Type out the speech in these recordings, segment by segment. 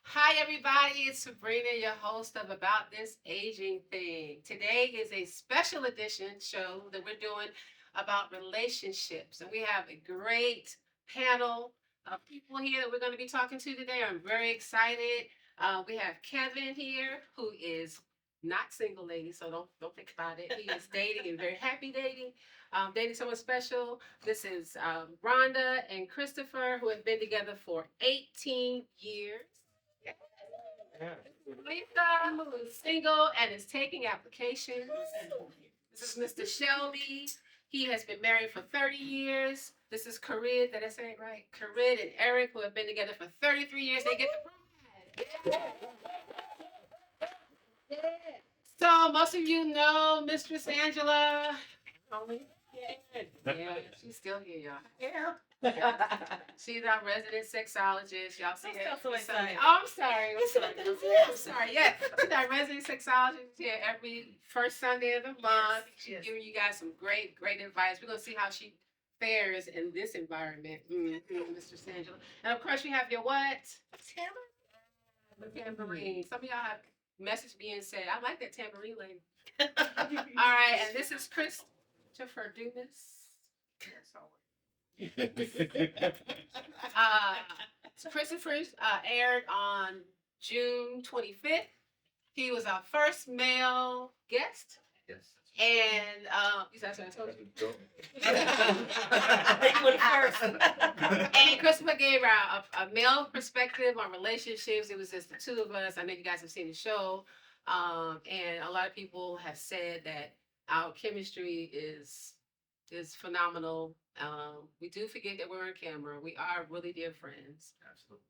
Hi, everybody. It's Sabrina, your host of About This Aging Thing. Today is a special edition show that we're doing about relationships. And we have a great panel of people here that we're going to be talking to today. I'm very excited. We have Kevin here, who is not single, ladies, so don't think about it. He is dating and very happy dating, dating someone special. This is Rhonda and Christopher, who have been together for 18 years. Yeah. Lisa, who is single and is taking applications. This is Mr. Shelby. He has been married for 30 years. This is Corinne, did I say it right? Corinne and Eric, who have been together for 33 years. They get the prize. Yeah. So most of you know Mistress Angela. Yeah, she's still here, y'all. Yeah. She's our resident sexologist. Y'all see her. So excited. Oh, I'm sorry. I'm sorry. Yeah, she's our resident sexologist here every first Sunday of the month. She's giving you guys some great advice. We're gonna see how she fares in this environment, Mr. Angela. And of course, you have your what? The tambourine. Some of y'all have message being said. I like that tambourine lady. All right, and this is Christopher Dumas. Uh, Christopher's aired on June 25th. He was our first male guest. Yes. And that's what I told you. You went first. And Christopher gave a male perspective on relationships. It was just the two of us. I know you guys have seen the show. And a lot of people have said that our chemistry is phenomenal. We do forget that we're on camera. We are really dear friends. Absolutely.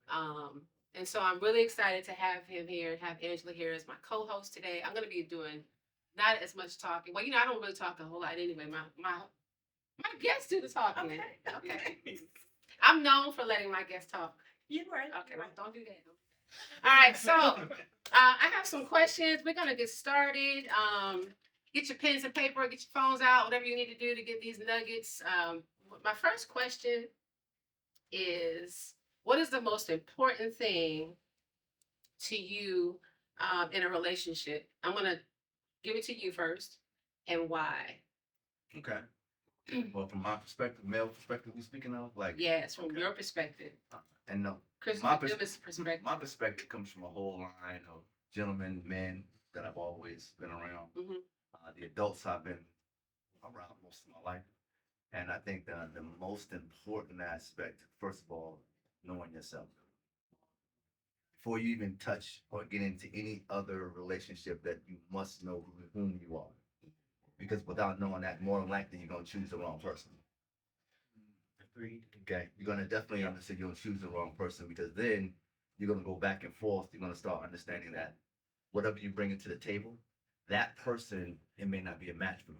And so I'm really excited to have him here and have Angela here as my co-host today. I'm going to be doing not as much talking. Well, I don't really talk a whole lot anyway. My guests do the talking. Okay. I'm known for letting my guests talk. You're right. Okay, well, don't do that. All right, so I have some questions. We're gonna get started. Get your pens and paper, get your phones out, whatever you need to do to get these nuggets. My first question is, what is the most important thing to you in a relationship? I'm gonna give it to you first, and why? Okay. Well, from my perspective, male perspective, we speaking of like. Yes, from Okay. your perspective, And no, Chris, my perspective. my perspective comes from a whole line of gentlemen, men that I've always been around. Mhm. The adults I've been around most of my life, and I think the most important aspect, first of all, knowing yourself. Before you even touch or get into any other relationship, that you must know whom you are. Because without knowing that, more than likely you're gonna choose the wrong person. Agreed. Okay, you're gonna definitely understand you're gonna choose the wrong person because then you're gonna go back and forth. You're gonna start understanding that whatever you bring into the table, that person it may not be a match for you.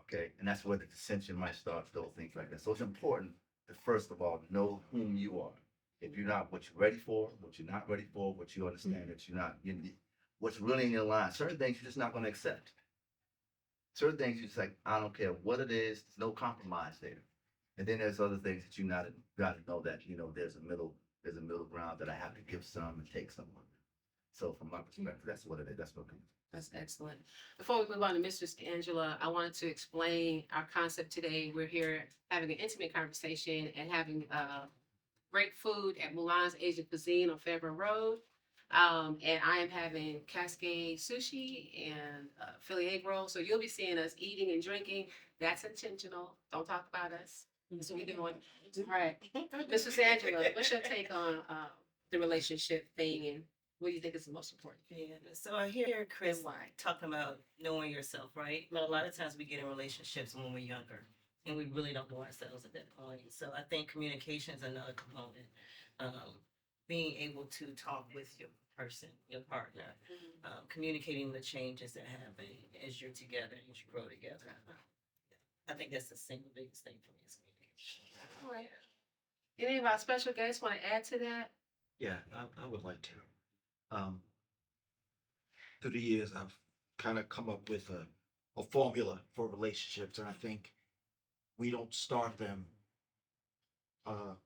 Okay, and that's where the dissension might start. Those things like that. So it's important to first of all know whom you are. If you're not what you're ready for, what you're not ready for, what you understand that you're not, what's really in your line. Certain things you're just not gonna accept. Certain things you're just like, I don't care what it is. There's no compromise there. And then there's other things that you not got to know that there's a middle ground that I have to give some and take some. So from my perspective, that's what it is. That's what it is. That's excellent. Before we move on to Mistress Angela, I wanted to explain our concept today. We're here having an intimate conversation and having great food at Mulan's Asian Cuisine on Fairburn Road. And I am having Cascade Sushi and Philly egg roll. So you'll be seeing us eating and drinking. That's intentional. Don't talk about us. That's what we're doing. All right. Mrs. Angela, what's your take on the relationship thing and what do you think is the most important? Yeah. So I hear Chris talking about knowing yourself, right? But a lot of times we get in relationships when we're younger and we really don't know ourselves at that point. So I think communication is another component. Being able to talk with your person, your partner, communicating the changes that happen as you're together, as you grow together. I think that's the single biggest thing for me is communication. All right. Any of our special guests want to add to that? Yeah, I would like to. Um, through the years, I've kind of come up with a formula for relationships, and I think we don't start them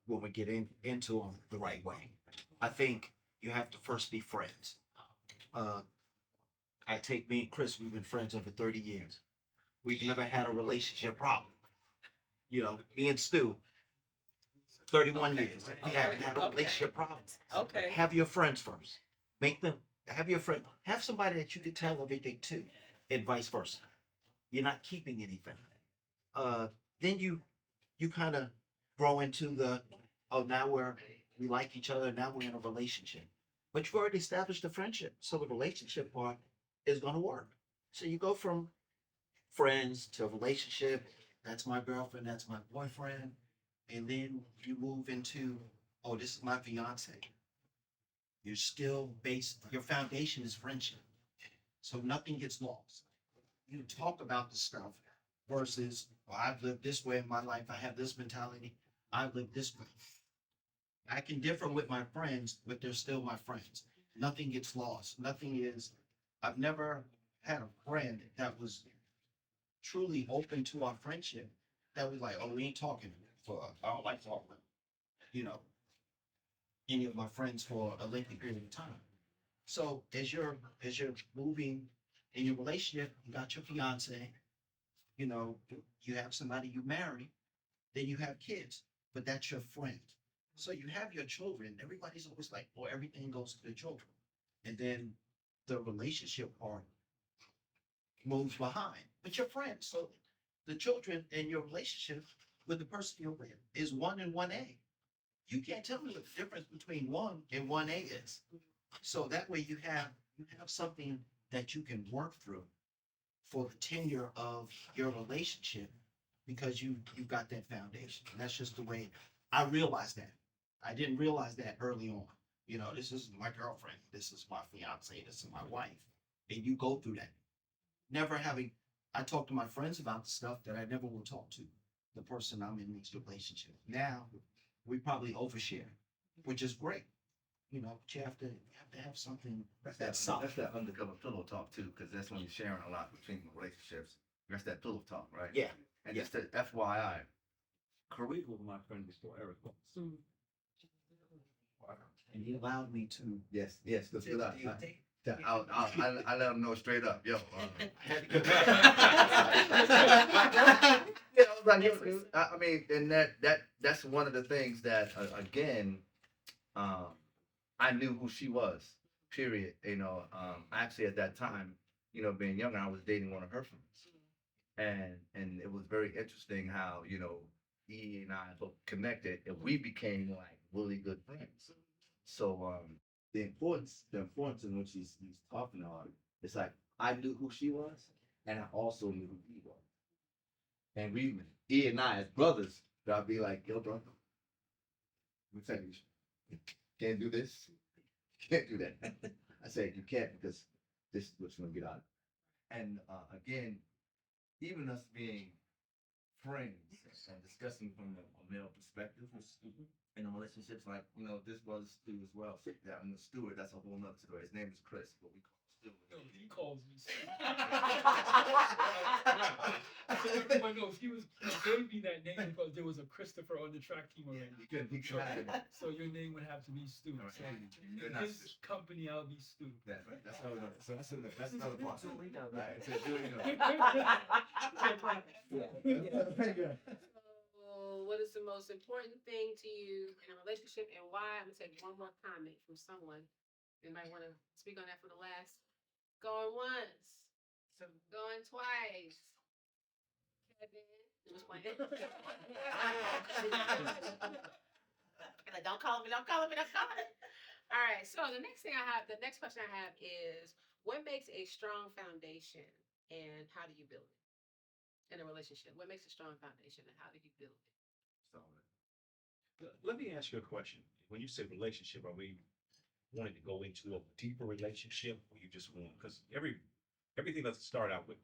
when we get into them the right way. I think you have to first be friends. I take me and Chris, we've been friends over 30 years. We've never had a relationship problem. You know, me and Stu, 31 years. We haven't had a relationship problem. Okay. Have your friends first. Make them have your friend. Have somebody that you can tell everything to, and vice versa. You're not keeping anything. Then you kind of grow into the now we like each other. Now we're in a relationship, but you've already established a friendship, so the relationship part is going to work. So you go from friends to a relationship. That's my girlfriend. That's my boyfriend, and then you move into this is my fiance. You're still based. Your foundation is friendship, so nothing gets lost. You talk about the stuff versus, well, I've lived this way in my life. I have this mentality. I've lived this way. I can differ with my friends, but they're still my friends. Nothing gets lost. Nothing is. I've never had a friend that was truly open to our friendship. That was like, oh, we ain't talking for. I don't like talking. You know, any of my friends for a lengthy period of time. So as you're moving in your relationship, you got your fiance, you know, you have somebody you marry, then you have kids, but that's your friend. So you have your children. Everybody's always like, well, everything goes to the children. And then the relationship part moves behind. But you're friends. So the children and your relationship with the person you're with is 1 and 1A. You can't tell me what the difference between 1 and 1A is. So that way you have something that you can work through for the tenure of your relationship because you've got that foundation. And that's just the way I realized that. I didn't realize that early on. You know, this is my girlfriend, this is my fiance, this is my wife. And you go through that. I talk to my friends about the stuff that I never will talk to the person I'm in this relationship. Now we probably overshare, which is great. You know, but you have to have something that's solid. That's that undercover pillow talk too, because that's when you're sharing a lot between relationships. That's that pillow talk, right? Yeah. And Yeah. just the FYI, Kareem was my friend before Eric was. And he allowed me to. Yes, let's do that. I let him know straight up, yo. I mean, and that's one of the things that again, I knew who she was. Period. You know, actually at that time, you know, being younger, I was dating one of her friends, and it was very interesting how E and I both connected, and we became like really good friends. So the importance in what he's talking about, it's like I knew who she was, and I also knew who he was. And E and I as brothers, I'd be like, yo, bro, let me tell you, can't do this, can't do that. I said you can't because this is what's gonna get out. And again, even us being friends and discussing from a male perspective in relationships, like this brother Stu as well. Yeah, I'm the steward. That's a whole nother story. His name is Chris, but we call him Stu. No, he calls me. No, he gave me that name because there was a Christopher on the track team already. He couldn't. So your name would have to be Stu. All right. So You're in not his company, I'll be Stu. That's right. That's how we know. So that's another part. Right. So So, what is the most important thing to you in a relationship and why? I'm gonna take one more comment from someone. Anybody want to speak on that for the last? Going once, going twice. Kevin, just playing. Like, don't call me. All right. So the next question I have is, what makes a strong foundation, and how do you build it in a relationship? What makes a strong foundation, and how do you build it? Let me ask you a question. When you say relationship, are we wanting to go into a deeper relationship, or you just want, because everything doesn't start out with,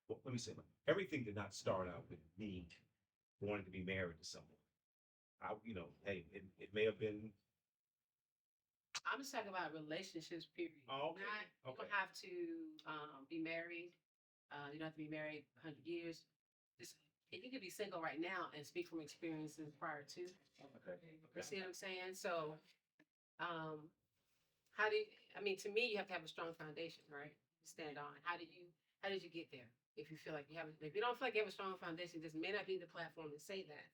well, let me say, everything did not start out with me wanting to be married to someone. Hey, it may have been. I'm just talking about relationships, period. Oh, okay. You don't have to be married. You don't have to be married 100 years. You could be single right now and speak from experiences prior to. Okay. You see what I'm saying? So, how do you, I mean, to me, you have to have a strong foundation, right? To stand on. How did you get there? If you feel like you haven't, if you don't feel like you have a strong foundation, this may not be the platform to say that.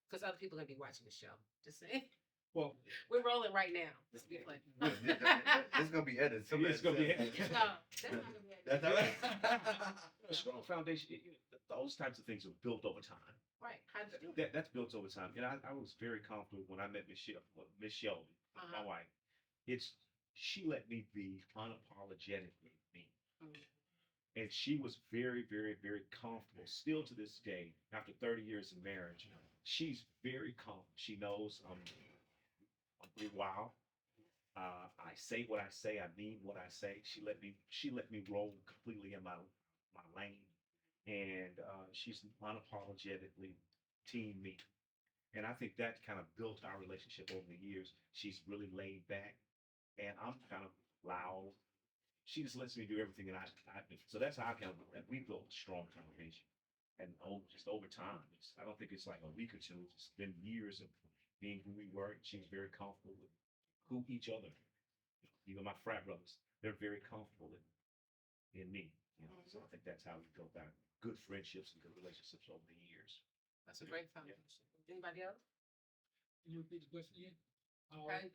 Because other people are gonna be watching the show. Just saying. Well, We're rolling right now. Let's be clear. It's gonna be edited. it's gonna be. No, that's not gonna be it. That's all right. A strong foundation, those types of things are built over time. Right. How did you do it? That's built over time. And I was very comfortable when I met Miss Shelby, my Uh-huh. wife. She let me be unapologetically me. Mhm. And she was very, very, very comfortable. Still to this day, after 30 years of marriage, she's very comfortable. She knows I'm pretty wild. I say what I say. I mean what I say. She let me roll completely in my lane, and she's unapologetically team me. And I think that kind of built our relationship over the years. She's really laid back, and I'm kind of loud. She just lets me do everything that I do. So that's how I kind of we built a strong foundation. And just over time, I don't think it's like a week or two. It's been years of being who we were. She's very comfortable with who each other. Even my frat brothers, they're very comfortable in me. So I think that's how we built our good friendships and good relationships over the years. That's a great foundation. Anybody else? Can you repeat the question again? Okay.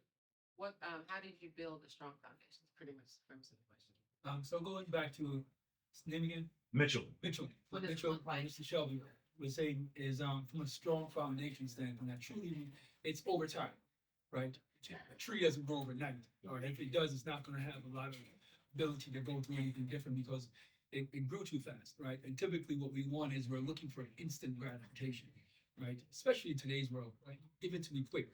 What? How did you build a strong foundation? It's pretty much the premise of the question. So going back to his name again, Mitchell. Mitchell. What does it Mitchell, look like? Mr. Shelby was saying is from a strong foundation standpoint, that truly it's over time, right? A tree doesn't grow overnight, or if it does, it's not going to have a lot of ability to go through anything different because it grew too fast, right? And typically, what we want is we're looking for instant gratification, right? Especially in today's world, right? Give it to me quick.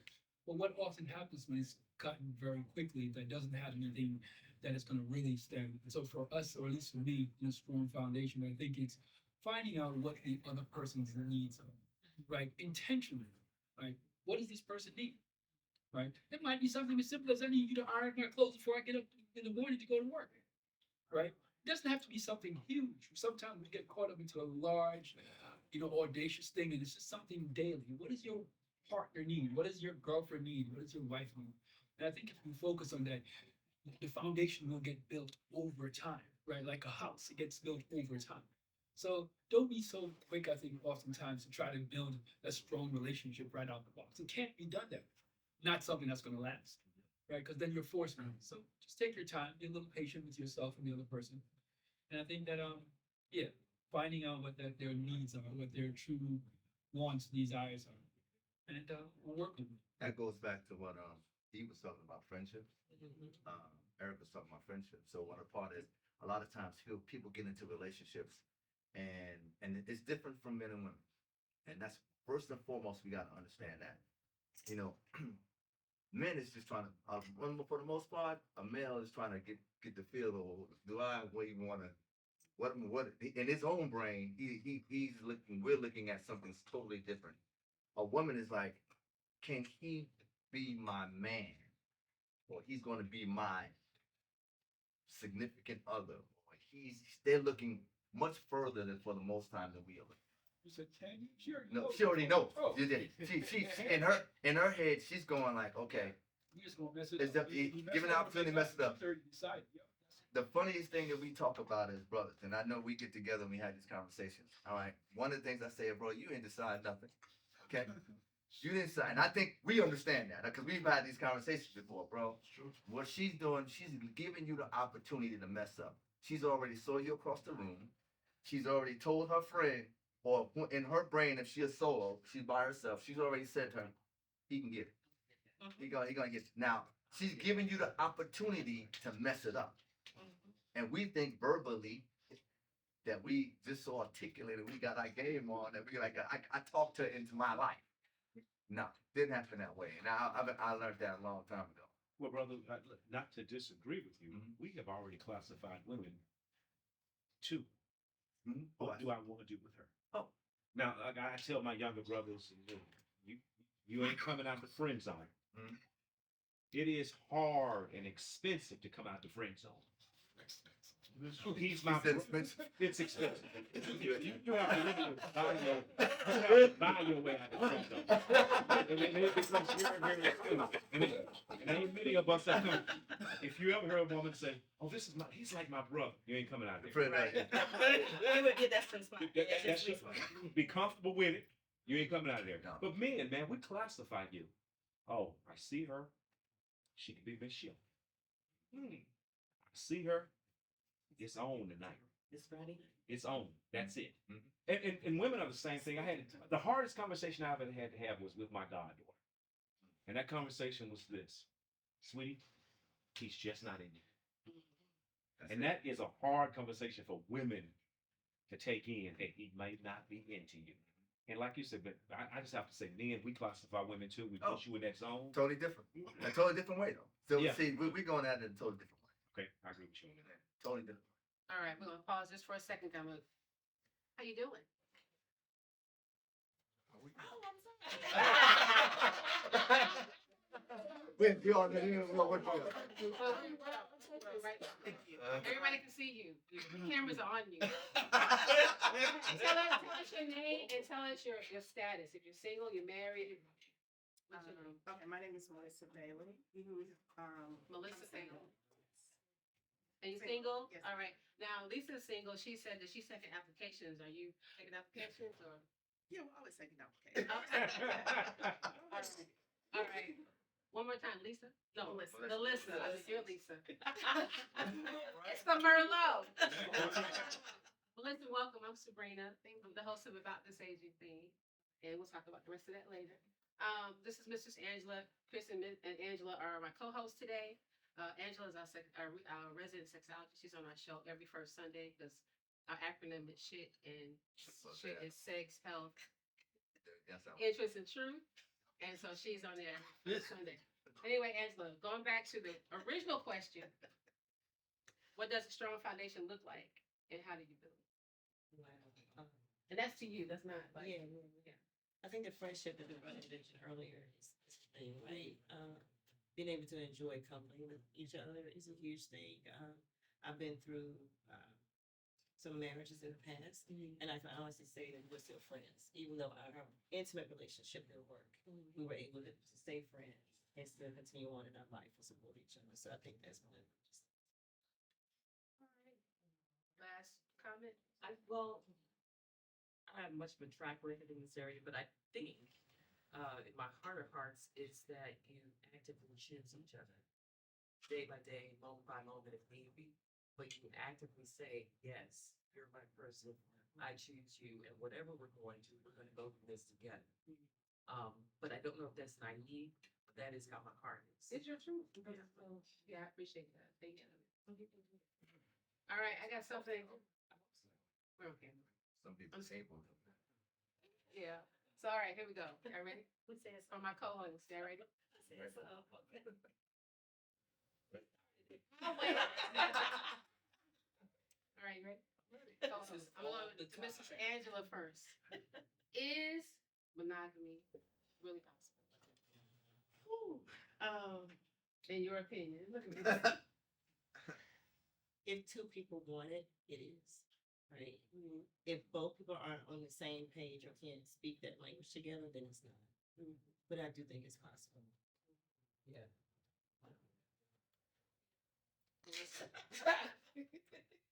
But what often happens when it's gotten very quickly that doesn't have anything that is going to really stand. And so for us, or at least for me, in a strong foundation, I think it's finding out what the other person's needs are, right? Intentionally, right? What does this person need, right? It might be something as simple as I need you to iron my clothes before I get up in the morning to go to work, right? It doesn't have to be something huge. Sometimes we get caught up into a large, audacious thing, and it's just something daily. What does your partner need? What does your girlfriend need? What does your wife need? And I think if we focus on that, the foundation will get built over time, right? Like a house, it gets built over time. So don't be so quick, I think, oftentimes to try to build a strong relationship right out the box. It can't be done that way. Not something that's going to last, right? Because then you're forcing it. So just take your time, be a little patient with yourself and the other person. And I think that, finding out what their needs are, what their true wants, desires are, and we'll work with them. That goes back to what he was talking about friendships. Eric was talking about friendship. So one part is a lot of times people get into relationships and it's different from men and women. And that's first and foremost, we got to understand that. Men is just trying to, for the most part, a male is trying to get the feel of, do I even want to, what in his own brain, we're looking at something totally different. A woman is like, can he be my man? Or he's going to be my significant other. Or they're looking much further than for the most time than we are looking. You said, can you? She already No, knows. she already knows. Oh. She in her head, she's going like, okay. You just gonna mess it It's up. the- You mess given it the up, opportunity to it's mess it up. after you decide, yeah. The funniest thing that we talk about is brothers, and I know we get together and we have these conversations. All right. One of the things I say, bro, you ain't decide nothing. Okay. You didn't decide. And I think we understand that because we've had these conversations before, bro. What she's doing, she's giving you the opportunity to mess up. She's already saw you across the room. She's already told her friend, or in her brain, if she's a solo, she's by herself, she's already said to her, he can get it. He gonna get it. Now, she's giving you the opportunity to mess it up. And we think verbally that we just so articulated, we got our game on, that we like, I talked her into my life. No, didn't happen that way. And I learned that a long time ago. Well, brother, not to disagree with you, Mhm. we have already classified women too. Mm-hmm. What do I want to do with her? Oh. Now, like I tell my younger brothers, you ain't coming out the friend zone. Mhm. It is hard and expensive to come out the friend zone. He's my He said brother. expensive. It's expensive. You have to really buy your way out of it. And then it becomes very expensive. And ain't many of us that come. If you ever hear a woman say, "Oh, he's like my brother," you ain't coming out there. Friend, Right. We would get that sense. That's just, be comfortable with it. You ain't coming out of there. No. But men, man, we classify you. Oh, I see her. She could be Miss Shield. I see her. It's on tonight. This Friday. It's on. That's it. Mhm. And women are the same thing. I had the hardest conversation I ever had to have was with my goddaughter. And that conversation was this: "Sweetie, he's just not in you." That's And it. that is a hard conversation for women to take in, that he may not be into you. And like you said, but I just have to say, men, we classify women too. We put Oh. you in that zone. Totally different. A totally different way though. So Yeah. see, we going at it in a totally different way. Okay, I agree with you on that. Totally different. All right, we're gonna pause just for a second. How you doing? We already know what you Right. Everybody can see you. The cameras are on you. Tell us your name and tell us your status. If you're single, you're married. What's your name? Okay, my name is Melissa Bailey. Melissa Single. And you single? Yes. All right. Now Lisa's single. She said that she's taking applications. Are you taking applications or? Yeah, we're always taking applications. All right. All right. One more time, Lisa. No, Melissa. Melissa. I said you're Lisa. It's the Merlot. Melissa, welcome. I'm Sabrina. I'm the host of About This Aging Thing, and we'll talk about the rest of that later. This is Mrs. Angela. Chris and Angela are my co-hosts today. Angela is our resident sexologist. She's on our show every first Sunday because our acronym is SHIT, and SHIT is sex, health, Yes, interest, and truth. And so she's on there this Sunday. Anyway, Angela, going back to the original question, what does a strong foundation look like, and how do you build it? Wow. And that's to you. That's not like Yeah. I think the friendship that we mentioned earlier is the thing, right? Being able to enjoy company with each other is a huge thing. I've been through some marriages in the past, and I can honestly say that we're still friends, even though our intimate relationship didn't work. We were able to stay friends and still continue on in our life and support each other. So I think that's one of the biggest. last comment. I have much of a track record in this area, but I think in my heart of hearts is that you actively choose each other day by day, moment by moment if need be. But you actively say, yes, you're my person. I choose you, and whatever we're going to go through this together. But I don't know if that's naive, but that is how my heart is. It's your truth. Yeah, I appreciate that. Thank you. All right, I got something. We're okay. Some people able. Yeah. So all right, here we go. Y'all ready? For my co-host, y'all ready? All right, you ready? Co-host. I'm going to Mrs. Angela first. Is monogamy really possible? In your opinion? Look at me. If two people want it, it is, right? If both people aren't on the same page or can't speak that language together, then it's not. But I do think it's possible. Yeah.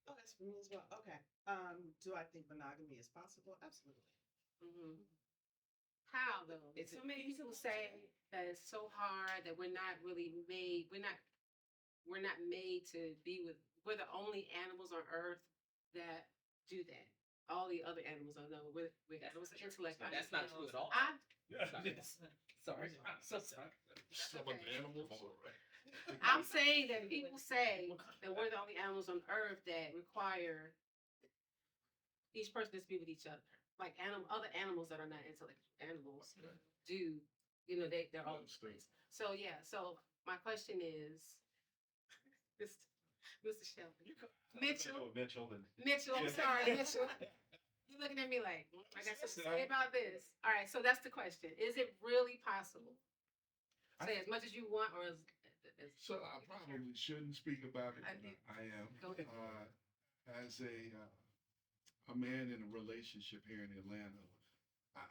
Oh, that's for me as well. Okay. Do I think monogamy is possible? Absolutely. Mhm. How though? So many people say that it's so hard that we're not really made. We're not made to be with. We're the only animals on Earth that do that. All the other animals don't know. We're animals of intellect. That's not true at all. Sorry, I'm so sorry. Some of the animals. I'm saying that people say that we're the only animals on Earth that require each person to be with each other. Like other animals that are not intellectual animals do, they're all place. So yeah, so my question is, Mr. Shelby. Mitchell, I'm sorry, Mitchell. You're looking at me like, I got something to say about this. All right, so that's the question. Is it really possible? Say as much as you want, or as So I probably shouldn't speak about it. I do. I am. Go ahead. as a man in a relationship here in Atlanta,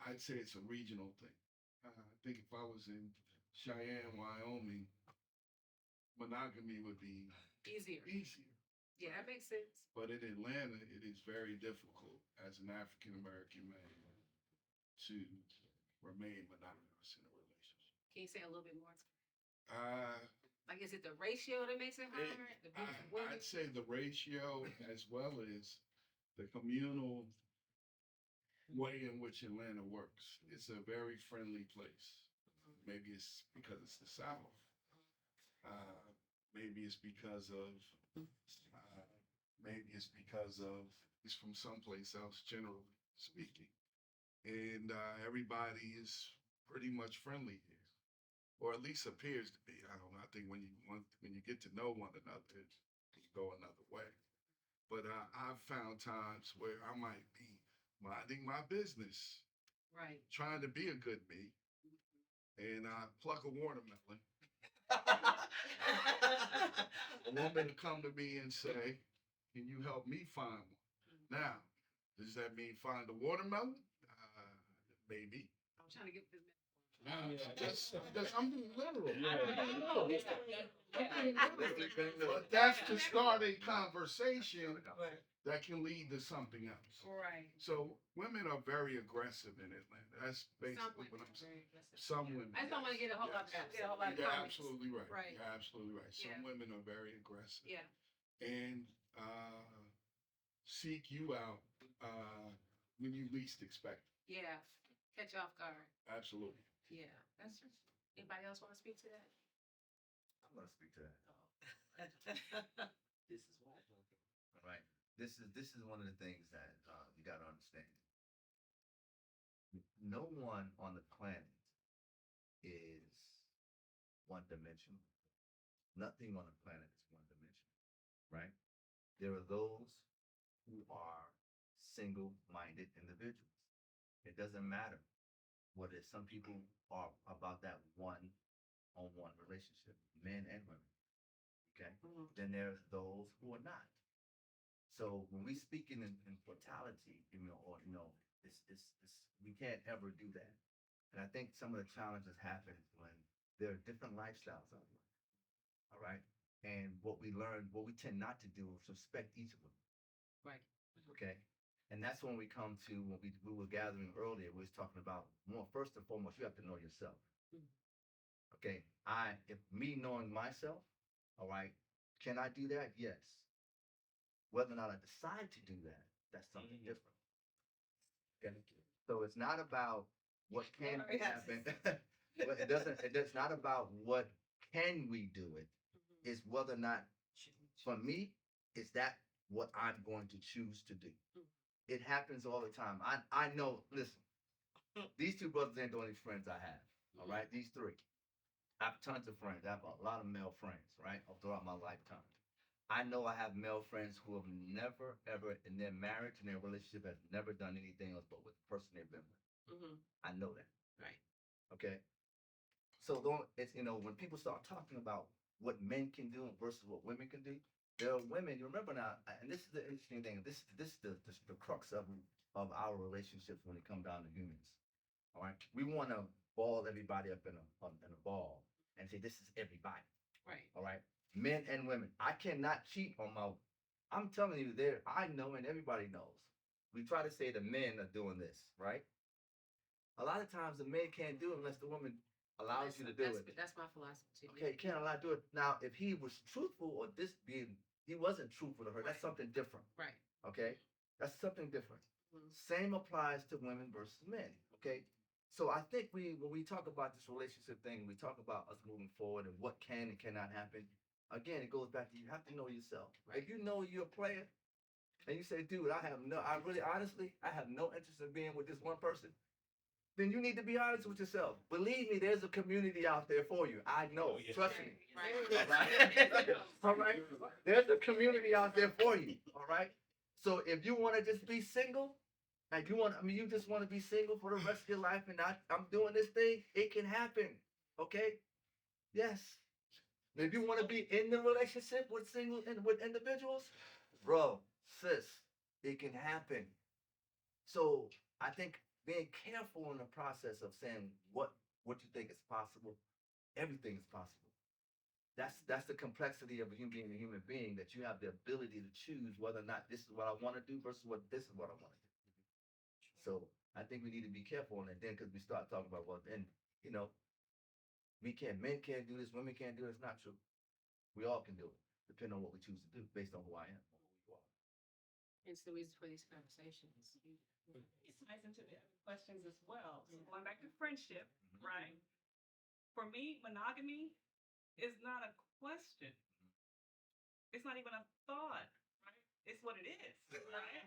I'd say it's a regional thing. I think if I was in Cheyenne, Wyoming, monogamy would be Easier. easier. Yeah, that makes sense. But in Atlanta, it is very difficult as an African American man to remain monogamous in a relationship. Can you say a little bit more? Uh, Like, is it the ratio that makes it hard? The group of women? I'd say the ratio as well as the communal way in which Atlanta works. It's a very friendly place. Maybe it's because it's the South. Maybe it's because of, it's from someplace else, generally speaking. And everybody is pretty much friendly here, or at least appears to be. I don't know. I think when you get to know one another, it can go another way. But I've found times where I might be minding my business, Right. trying to be a good me, and I pluck a watermelon. A woman will come to me and say, "Can you help me find one?" Now, does that mean find a watermelon? Maybe. I'm trying to get this. I'm being literal. Yeah. But that's the starting conversation Right. that can lead to something else. Right. So women are very aggressive in Atlanta. That's Some basically women what are I'm saying. very aggressive. Some women. I just don't want to get a whole lot, yes. get a whole lot of You're comments. absolutely right. Right. You're absolutely right. Some Yeah. women are very aggressive Yeah. and seek you out when you least expect it. Yeah. Catch you off guard. Absolutely. Yeah. That's true. Anybody else want to speak to that? I'm gonna speak to that. This is why. All right. This is one of the things that you got to understand. No one on the planet is one dimensional. Nothing on the planet is one dimensional, right? There are those who are single-minded individuals. It doesn't matter what it is. Some people are about that one-on-one relationship, men and women. Okay. Then there's those who are not. So when we speak in totality, it's we can't ever do that. And I think some of the challenges happen when there are different lifestyles out there. All right. And what we tend not to do is respect each of them. Right. Okay. And that's when we come to when we were gathering earlier, we was talking about first and foremost, you have to know yourself. Okay. If me knowing myself, all right, can I do that? Yes. Whether or not I decide to do that, that's something different. Okay. So it's not about what can happen. It's not about what can we do it. It's whether or not, for me, is that what I'm going to choose to do. It happens all the time. I know, listen, these two brothers ain't the only friends I have. All right, these three. I have tons of friends. I have a lot of male friends, right, throughout my lifetime. I know I have male friends who have never, ever, in their marriage and their relationship, has never done anything else but with the person they've been with. Mm-hmm. I know that. Right. Okay. So it's when people start talking about what men can do versus what women can do, there are women. You remember now, and this is the interesting thing. This is the crux of our relationships when it comes down to humans. All right, we want to ball everybody up in a ball and say this is everybody. Right. All right, men and women. I cannot cheat on my. I'm telling you, I know, and everybody knows. We try to say the men are doing this, right? A lot of times the men can't do it unless the woman allows you to do it. That's my philosophy too. Okay, you can't allow to do it. Now, if he was truthful or he wasn't truthful to her, that's Right. something different. Right. Okay, that's something different. Mhm. Same applies to women versus men. Okay, so I think when we talk about this relationship thing, we talk about us moving forward and what can and cannot happen. Again, it goes back to you have to know yourself. Right. If you know you're a player, and you say, dude, I have no interest in being with this one person, then you need to be honest with yourself. Believe me, there's a community out there for you. I know. Oh, yeah. Trust me. Right. All right. There's a community out there for you. All right. So if you want to just be single, and you just want to be single for the rest of your life, and I'm doing this thing, it can happen. Okay. Yes. If you want to be in the relationship with with individuals, bro, sis, it can happen. So I think being careful in the process of saying what you think is possible, everything is possible. That's the complexity of being a human being, that you have the ability to choose whether or not this is what I want to do versus what this is what I want to do. So I think we need to be careful on that then, because we start talking about, well, then, you know, men can't do this, women can't do it. It's not true. We all can do it, depending on what we choose to do based on who I am or who you are. It's the reason for these conversations. It ties into the other questions as well. So going back to friendship, right? For me, monogamy is not a question. It's not even a thought, right? It's what it is, right?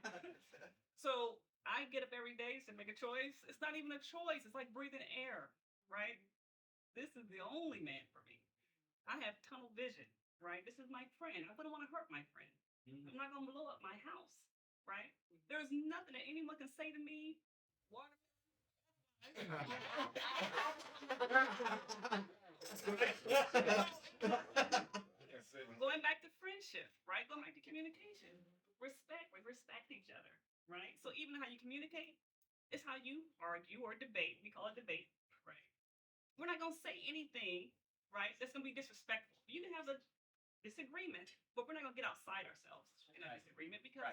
So I get up every day to make a choice. It's not even a choice. It's like breathing air, right? This is the only man for me. I have tunnel vision, right? This is my friend. I wouldn't want to hurt my friend. I'm not gonna blow up my house, right? There's nothing that anyone can say to me. Water. Going back to friendship, right? Going back to communication. Respect. We respect each other, right? So even how you communicate is how you argue or debate. We call it debate, right? We're not gonna say anything, right? That's gonna be disrespectful. You can have a disagreement, but we're not gonna get outside ourselves in a disagreement because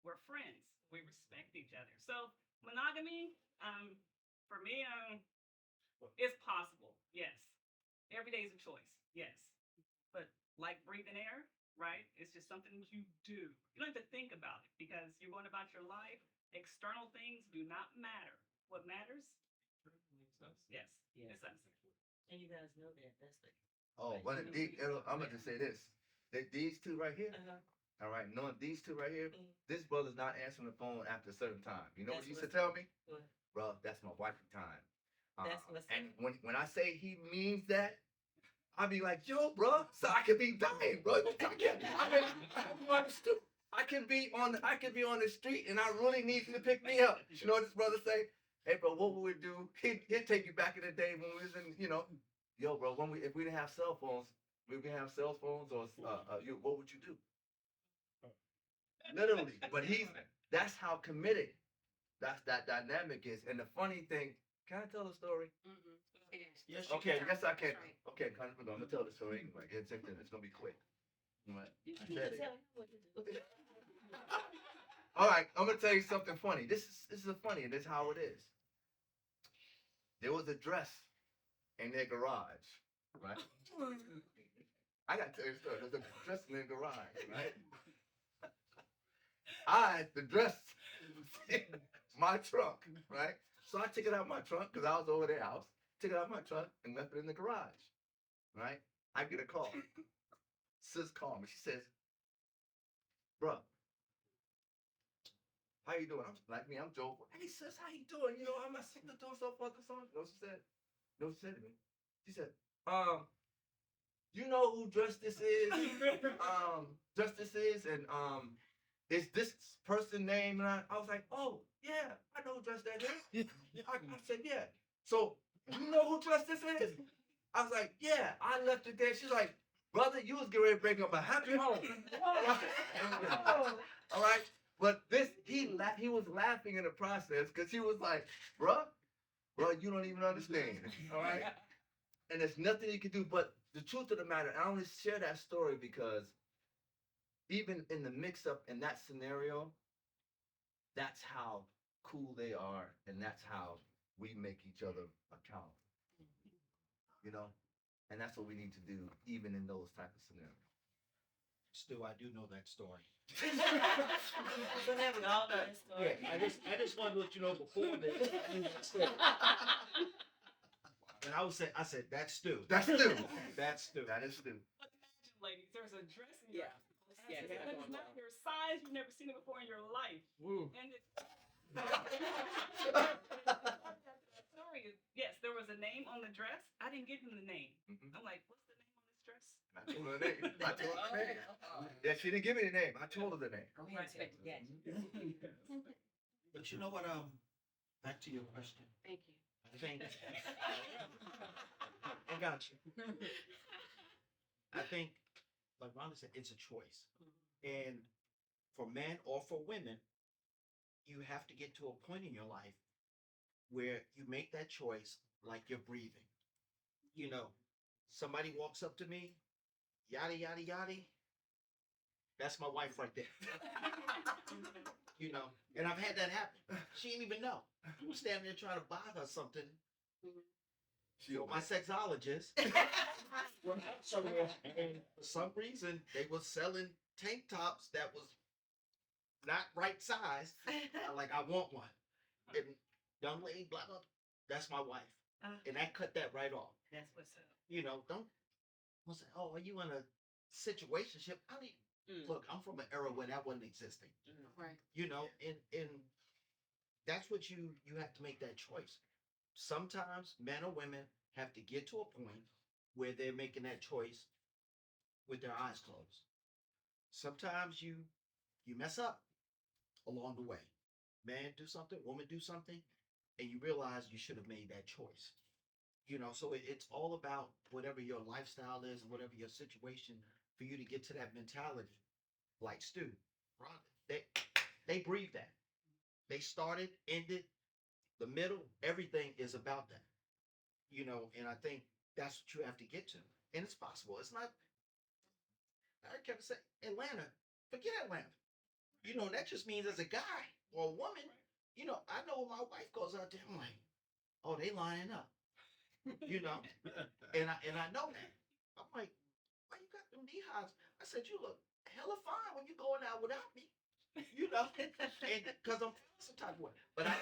we're friends. We respect each other. So monogamy, for me, is possible. Yes. Every day is a choice. Yes. But like breathing air, right? It's just something you do. You don't have to think about it because you're going about your life. External things do not matter. What matters? Yes. Yeah. It's us. And you guys know that. That's the. Oh, well, I'm gonna just say this: these two right here. Uh-huh. All right, knowing these two right here, this brother's not answering the phone after a certain time. You know what That's he used to what's- tell me? What? Bro, that's my wifey time. That's what's And up. when I say he means that, I be like, yo, bro, so I can be dying, bro. I can be on the street and I really need you to pick me up. You know what this brother say? Hey, bro, what would we do? He'd take you back in the day when we was in, yo, bro, if we didn't have cell phones, we didn't have cell phones or what would you do? Literally, but that's how committed that dynamic is. And the funny thing, can I tell the story? Yes, Okay, yes I can. That's right. Okay, I'm gonna tell the story anyway. It's gonna be quick. Right. You I can said it. tell him what to do. All right, I'm gonna tell you something funny. This is funny, and this is how it is. There was a dress in their garage, right? I gotta tell you a story. There's a dress in their garage, right? The dress was in my trunk, right? So I took it out of my trunk because I was over their house. Took it out of my trunk and left it in the garage, right? I get a call. Sis called me. She says, "Bruh, how you doing?" I'm like me. I'm joking. Hey sis, how you doing? I'm not sick of doing so forth and so on. You know what she said? You know what she said to me? She said, you know who Justice is? Justice is, and is this person name? And I was like, oh yeah, I know who Justice is. I said, yeah. So you know who Justice is? I was like, yeah. I left it there. She's like, brother, you was getting ready to break up a happy home. All right. But he was laughing in the process because he was like, bro, you don't even understand. All right. And there's nothing you can do. But the truth of the matter, I only share that story because even in the mix-up in that scenario, that's how cool they are, and that's how we make each other accountable. And that's what we need to do, even in those type of scenarios. Stu, I do know that story. So now we all know that story. Yeah, I just wanted to let you know before this. And I said, that's Stu. That's Stu. That's Stu. That is Stu. Imagine, ladies, there's a dress in your house. Yeah, That is not your size. You've never seen it before in your life. Woo. And story is, yes, there was a name on the dress. I didn't give him the name. Mhm. I'm like, what's the name on this dress? I told her the name. Yeah, she didn't give me the name. I told her the name. But you know what? Back to your question. Thank you. I think I got you. I think, like Rhonda said, it's a choice. And for men or for women, you have to get to a point in your life where you make that choice like you're breathing. You know, somebody walks up to me, yada, yada, yada. That's my wife right there. You know, and I've had that happen. She didn't even know. I was standing there trying to buy her something. So my sexologist. And for some reason, they were selling tank tops that was not right size. Like, I want one. And young lady, blah, blah. That's my wife. And that cut that right off. That's what's up. You know, don't say, oh, are you in a situationship? I mean, look, I'm from an era where that wasn't existing. Right. You know, and that's what you have to make that choice. Sometimes men or women have to get to a point where they're making that choice with their eyes closed. Sometimes you mess up along the way. Man do something, woman do something, and you realize you should have made that choice. You know, so it's all about whatever your lifestyle is and whatever your situation for you to get to that mentality. Like Stu, Rhonda, they breathe that. They started, ended, the middle, everything is about that. You know, and I think that's what you have to get to. And it's possible. It's not, I kept saying, Atlanta, forget Atlanta. You know, that just means as a guy or a woman, you know, I know when my wife goes out there, I'm like, oh, they lining up. You know, and I know that. I'm like, why you got them knee highs? I said, you look hella fine when you're going out without me. You know, and because I'm some type of way. But I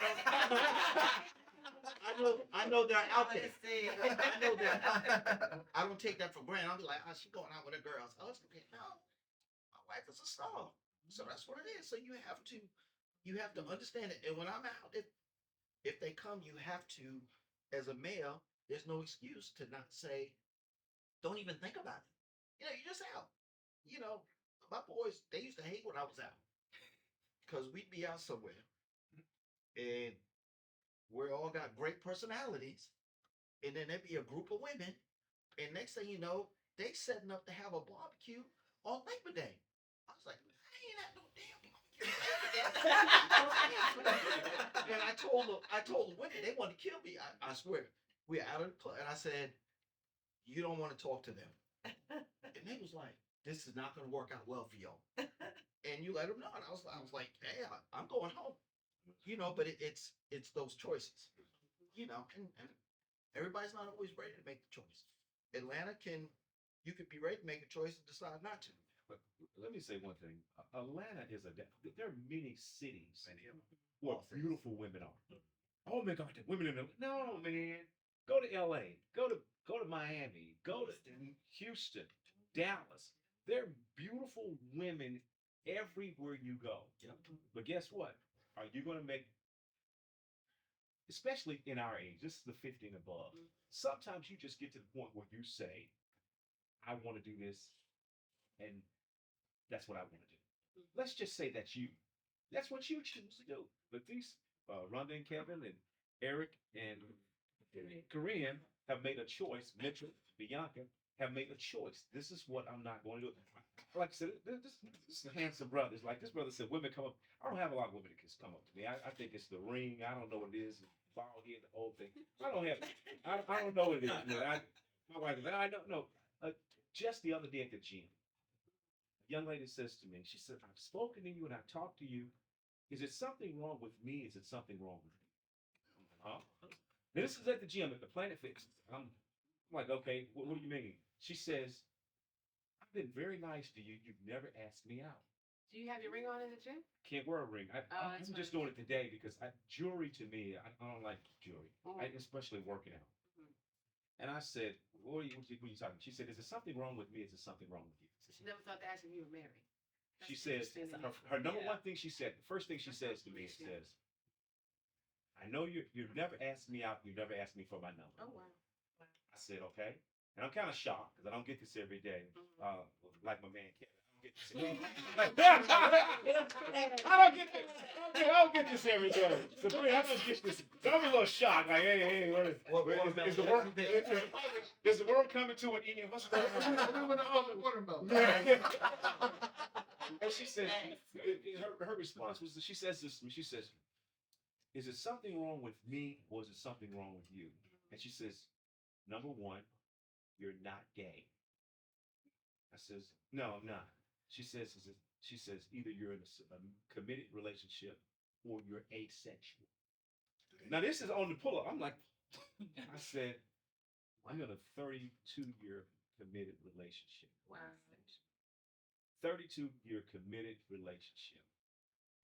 know they're out there. I know they're out there. I don't take that for granted. I'll be like, oh, she going out with her girls. Oh, it's okay. No, my wife is a star. So that's what it is. So you have to understand it. And when I'm out, if they come, you have to, as a male, there's no excuse to not say, don't even think about it. You know, you're just out. You know, my boys, they used to hate when I was out. Because we'd be out somewhere. And we all got great personalities. And then there'd be a group of women. And next thing you know, they setting up to have a barbecue on Labor Day. I was like, I ain't at no damn barbecue. And I told the women, they wanted to kill me. I swear. We were out of the club, and I said, you don't want to talk to them. And they was like, this is not going to work out well for y'all. And you let them know. And I was like, hey, I'm going home. You know, but it's those choices. You know, and everybody's not always ready to make the choice. Atlanta you could be ready to make a choice and decide not to. But let me say one thing. Atlanta there are many cities where beautiful women are. Oh my God, the women in the, no, man. Go to LA, go to Miami, go to Houston, Dallas. There are beautiful women everywhere you go. Yep. But guess what? Are you going to make, especially in our age, this is the 50 and above, sometimes you just get to the point where you say, I want to do this, and that's what I want to do. Let's just say that's what you choose to do. But these, Rhonda and Kevin and Eric and Korean have made a choice. Mitchell, Bianca have made a choice. This is what I'm not going to do. Like I said, this is handsome brothers. Like this brother said, women come up. I don't have a lot of women that can come up to me. I think it's the ring. I don't know what it is. Bald head, the whole thing. I don't know what it is. You know, my wife, I don't know. Just the other day at the gym, a young lady says to me, she said, I've spoken to you and I've talked to you. Is it something wrong with me? Is it something wrong with you? Huh? This is at the gym at the Planet Fitness. I'm like, okay, what do you mean? She says, I've been very nice to you. You've never asked me out. Do you have your ring on in the gym? Can't wear a ring. I'm that's just fine. doing it today because jewelry to me, I don't like jewelry, especially working out. And I said, what are you talking? She said, is there something wrong with me? Is there something wrong with you? So she never thought to ask if you were married. She That's says, interesting to me. her number one thing she said, the first thing she says to me, it says, I know you've never asked me out. You've never asked me for my number. Oh, wow. I said, okay. And I'm kind of shocked because I don't get this every day. Like my man Kevin. I don't get this every day. So I don't get this. So I'm a little shocked. Like, hey, is the world coming to an end? What's going on? And she says, her response was, she says this to me, she says, is it something wrong with me or is it something wrong with you? And she says, number one, you're not gay. I says, no, I'm not. She says, either you're in a committed relationship or you're asexual. Now this is on the pull-up. I'm like, I said, I'm in a 32-year committed relationship. Wow. 32-year committed relationship.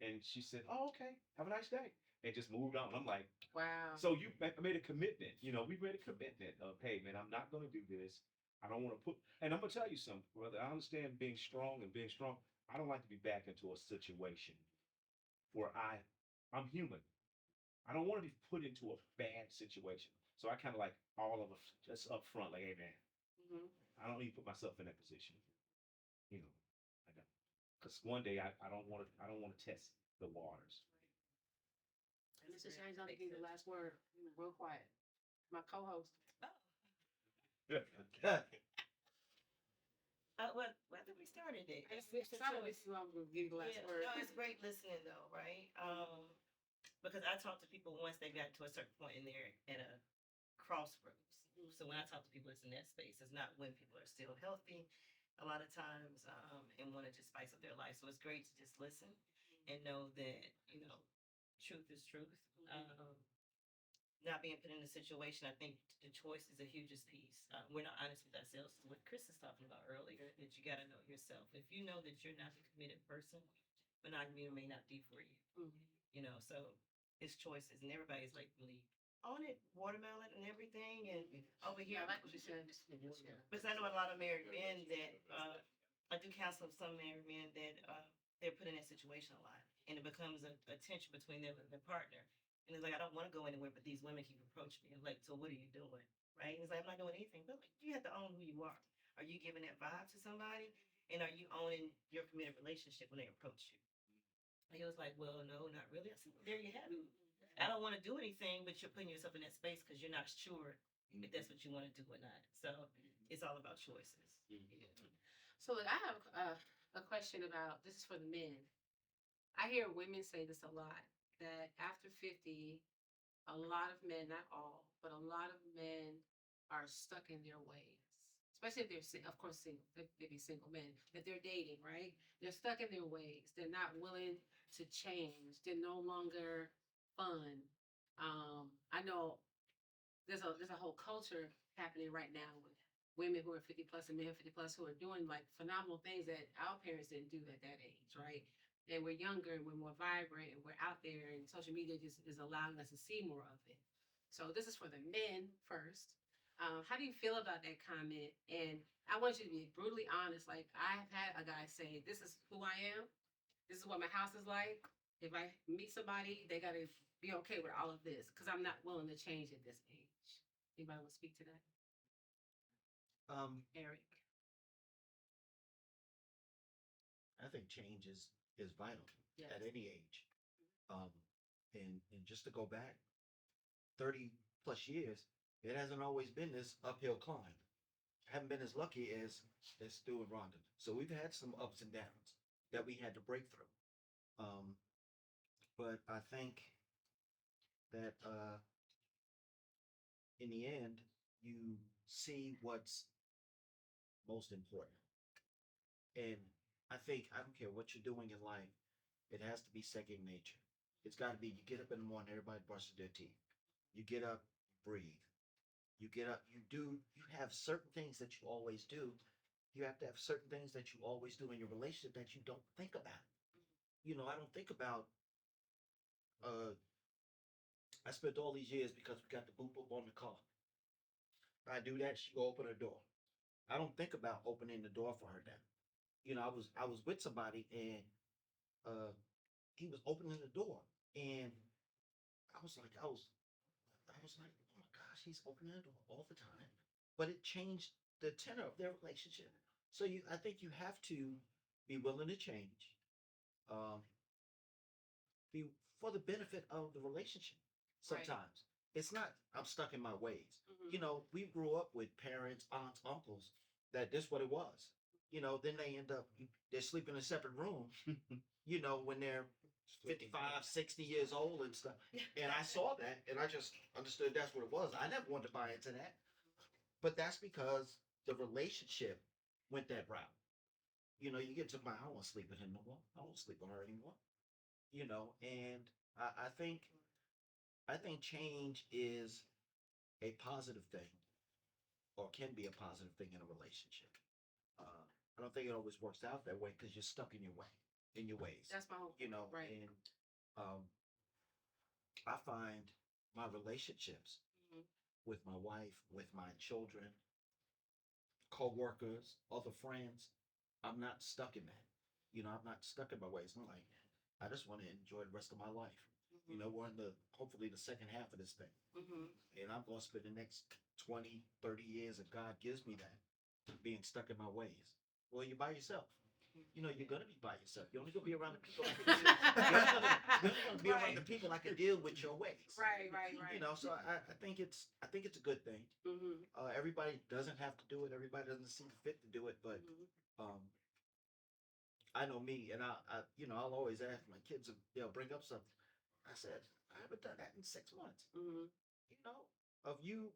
And she said, oh, okay, have a nice day. And just moved on. I'm like, Wow. so you made a commitment. You know, we made a commitment of, hey, man, I'm not going to do this. I don't want to put, and I'm going to tell you something, brother. I understand being strong. I don't like to be back into a situation where I'm human. I don't want to be put into a bad situation. So I kind of like all of us just up front, like, hey, man, Mhm. I don't need to put myself in that position. You know, because one day I don't want to test the waters. Mr. James, I'll give you the last word. Real quiet. My co-host. Where did we started it? Started with you. I'm gonna give you the last Yeah, word. no, it's great listening though, right? Because I talk to people once they got to a certain point in there at a crossroads. So when I talk to people, it's in that space. It's not when people are still healthy, a lot of times, and want to just spice up their life. So it's great to just listen and know that truth is truth. Not being put in a situation, I think the choice is the hugest piece. We're not honest with ourselves. What Chris was talking about earlier, that you got to know yourself. If you know that you're not a committed person, monogamy may not be for you. So it's choices, and everybody's like really on it, watermelon and everything, and over here. Yeah, I like what you said. Because I know a lot of married men that I do counsel some married men that they're put in that situation a lot, and it becomes a tension between them and their partner. And it's like, I don't want to go anywhere, but these women keep approaching me. I'm like, so what are you doing? Right? And it's like, I'm not doing anything. But like, you have to own who you are. Are you giving that vibe to somebody? And are you owning your committed relationship when they approach you? And he was like, well, no, not really. I said, well, there you have it. I don't want to do anything, but you're putting yourself in that space because you're not sure if that's what you want to do or not. So it's all about choices. Yeah. So look, I have a question about, this is for the men. I hear women say this a lot, that after 50, a lot of men, not all, but a lot of men are stuck in their ways. Especially if they're, of course, single, they be single men, that they're dating, right? They're stuck in their ways. They're not willing to change. They're no longer fun. I know there's a whole culture happening right now with women who are 50 plus and men 50 plus who are doing like phenomenal things that our parents didn't do at that age, right? And we're younger and we're more vibrant and we're out there, and social media just is allowing us to see more of it. So this is for the men first. How do you feel about that comment? And I want you to be brutally honest. Like, I've had a guy say, this is who I am. This is what my house is like. If I meet somebody, they got to be okay with all of this because I'm not willing to change at this age. Anybody want to speak to that? Eric. I think change is vital Yes. at any age. And just to go back 30 plus years, it hasn't always been this uphill climb. I haven't been as lucky as Stu and Rhonda. So we've had some ups and downs that we had to break through. But I think that in the end, you see what's most important. And I think, I don't care what you're doing in life, it has to be second nature. It's got to be, you get up in the morning, everybody brushes their teeth. You get up, breathe. You get up, you have certain things that you always do. You have to have certain things that you always do in your relationship that you don't think about. I don't think about, I spent all these years because we got the boop boop on the car. I do that, she go open her door. I don't think about opening the door for her now. I was with somebody and he was opening the door and I was like, oh my gosh, he's opening the door all the time. But it changed the tenor of their relationship. So I think you have to be willing to change, be for the benefit of the relationship. Right. Sometimes it's not, I'm stuck in my ways. Mhm. We grew up with parents, aunts, uncles, that this what it was. you know, then they end up, they're sleeping in separate rooms, you know, when they're 55, 60 years old and stuff. And I saw that and I just understood that's what it was. I never wanted to buy into that. But that's because the relationship went that route. You know, you get to my, I don't want to sleep with him no more. I don't sleep with her anymore. You know, and I think change is a positive thing or can be a positive thing in a relationship. I don't think it always works out that way because you're stuck in your way, in your ways. That's my whole You know, right. and I find my relationships Mhm. with my wife, with my children, co-workers, other friends, I'm not stuck in that. You know, I'm not stuck in my ways. I'm like, I just want to enjoy the rest of my life. You know, we're in the hopefully the second half of this thing. Mm-hmm. And I'm gonna spend the next 20, 30 years if God gives me that, being stuck in my ways. Well, you're by yourself. You know, you're gonna be by yourself. You're only gonna be around the people I can deal. You're only gonna be around the people I can deal with your ways. Right. You know, so I think it's a good thing. Mm-hmm. Everybody doesn't have to do it. Everybody doesn't see fit to do it, but Mm-hmm. I know me, and you know, I'll always ask my kids if they'll bring up something. I said, I haven't done that in 6 months. Mm-hmm. You know, of you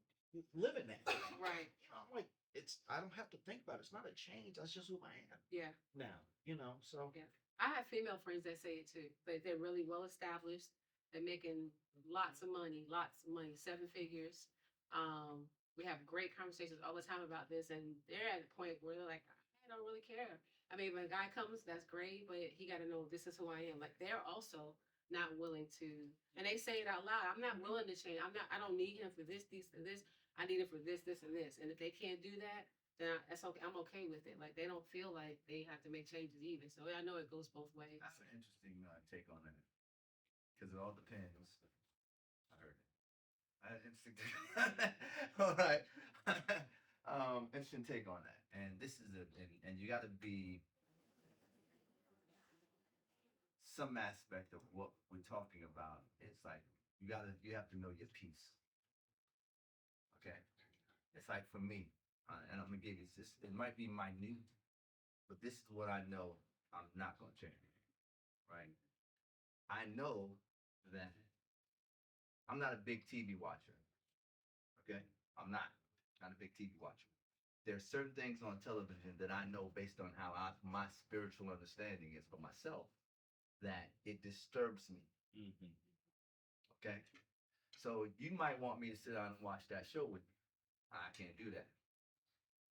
living that. Right. You know, I'm like, I don't have to think about it. It's not a change. That's just who I am Yeah. now. You know, so Yeah. I have female friends that say it too, but they're really well established. They're making lots of money, 7 figures. We have great conversations all the time about this, and they're at a point where they're like, I don't really care. I mean, when a guy comes, that's great, but he got to know this is who I am. Like they're also not willing to, and they say it out loud. I'm not willing to change. I don't need him for this, and this. I need him for this, and this. And if they can't do that, then that's okay. I'm okay with it. Like they don't feel like they have to make changes either. So I know it goes both ways. That's an interesting take on that, because it all depends. I heard it. Interesting. All right. Interesting take on that, and this is and you got to be some aspect of what we're talking about. It's like you have to know your piece. Okay. It's like for me, and I'm gonna give you this. It might be minute, but this is what I know I'm not gonna change. Right? I know that I'm not a big TV watcher. Okay? I'm not a big TV watcher. There are certain things on television that I know based on how my spiritual understanding is for myself that it disturbs me. Mm-hmm. Okay? So you might want me to sit down and watch that show with you. I can't do that.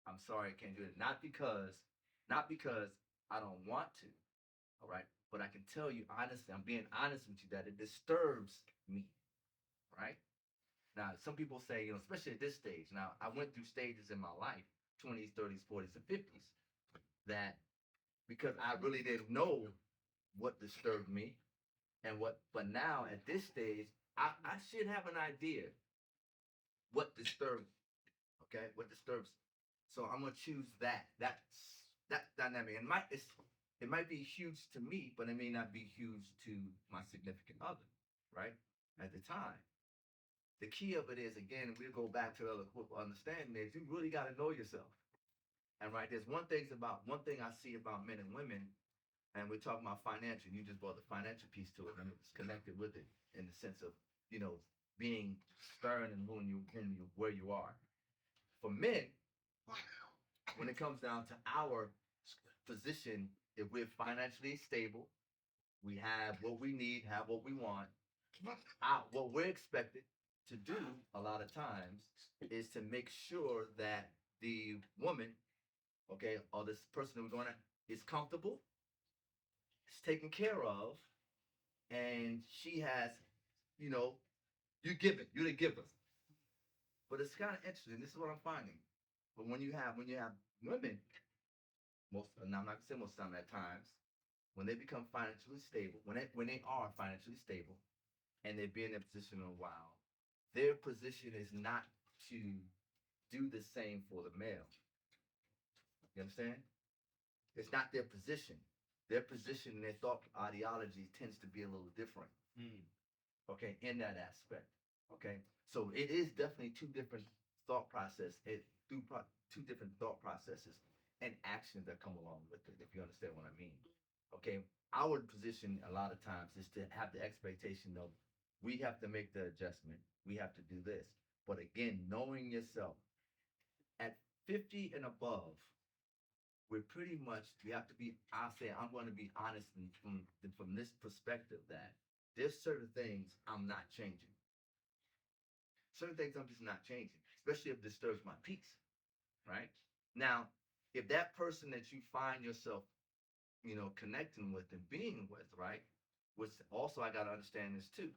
I'm sorry, I can't do it. Not because I don't want to. All right. But I can tell you honestly, I'm being honest with you that it disturbs me. Right? Now, some people say, especially at this stage. Now, I went through stages in my life, 20s, 30s, 40s, and 50s, that because I really didn't know what disturbed me but now at this stage, I should have an idea what disturbs, okay? What disturbs. So I'm gonna choose that dynamic. And it might be huge to me, but it may not be huge to my significant other, right? At the time. The key of it is, again, we'll go back to the other understanding is you really got to know yourself. And right, there's one thing I see about men and women, and we're talking about financial. You just brought the financial piece to it, and it's connected with it in the sense of, being stern and where you are. For men, when it comes down to our position, if we're financially stable, we have what we need, have what we want. What we're expected to do a lot of times is to make sure that the woman, okay, or this person who's going to is comfortable, is taken care of, and she has, you give it, you're the giver. But it's kind of interesting. This is what I'm finding. But when you have women, I'm not gonna say most of the time, at times, when they become financially stable, when they are financially stable, and they've been in a position in a while, their position is not to do the same for the male. You understand? It's not their position. Their position and their thought ideology tends to be a little different. Okay, in that aspect. Okay, so it is definitely two different thought processes. Two different thought processes and actions that come along with it, if you understand what I mean. Okay, our position a lot of times is to have the expectation of we have to make the adjustment, we have to do this. But again, knowing yourself at 50 and above, we're pretty much we have to be. I say I'm going to be honest from this perspective that there's certain things I'm not changing. Certain things I'm just not changing, especially if it disturbs my peace. Right now, if that person that you find yourself, connecting with and being with, right, which also I got to understand this too.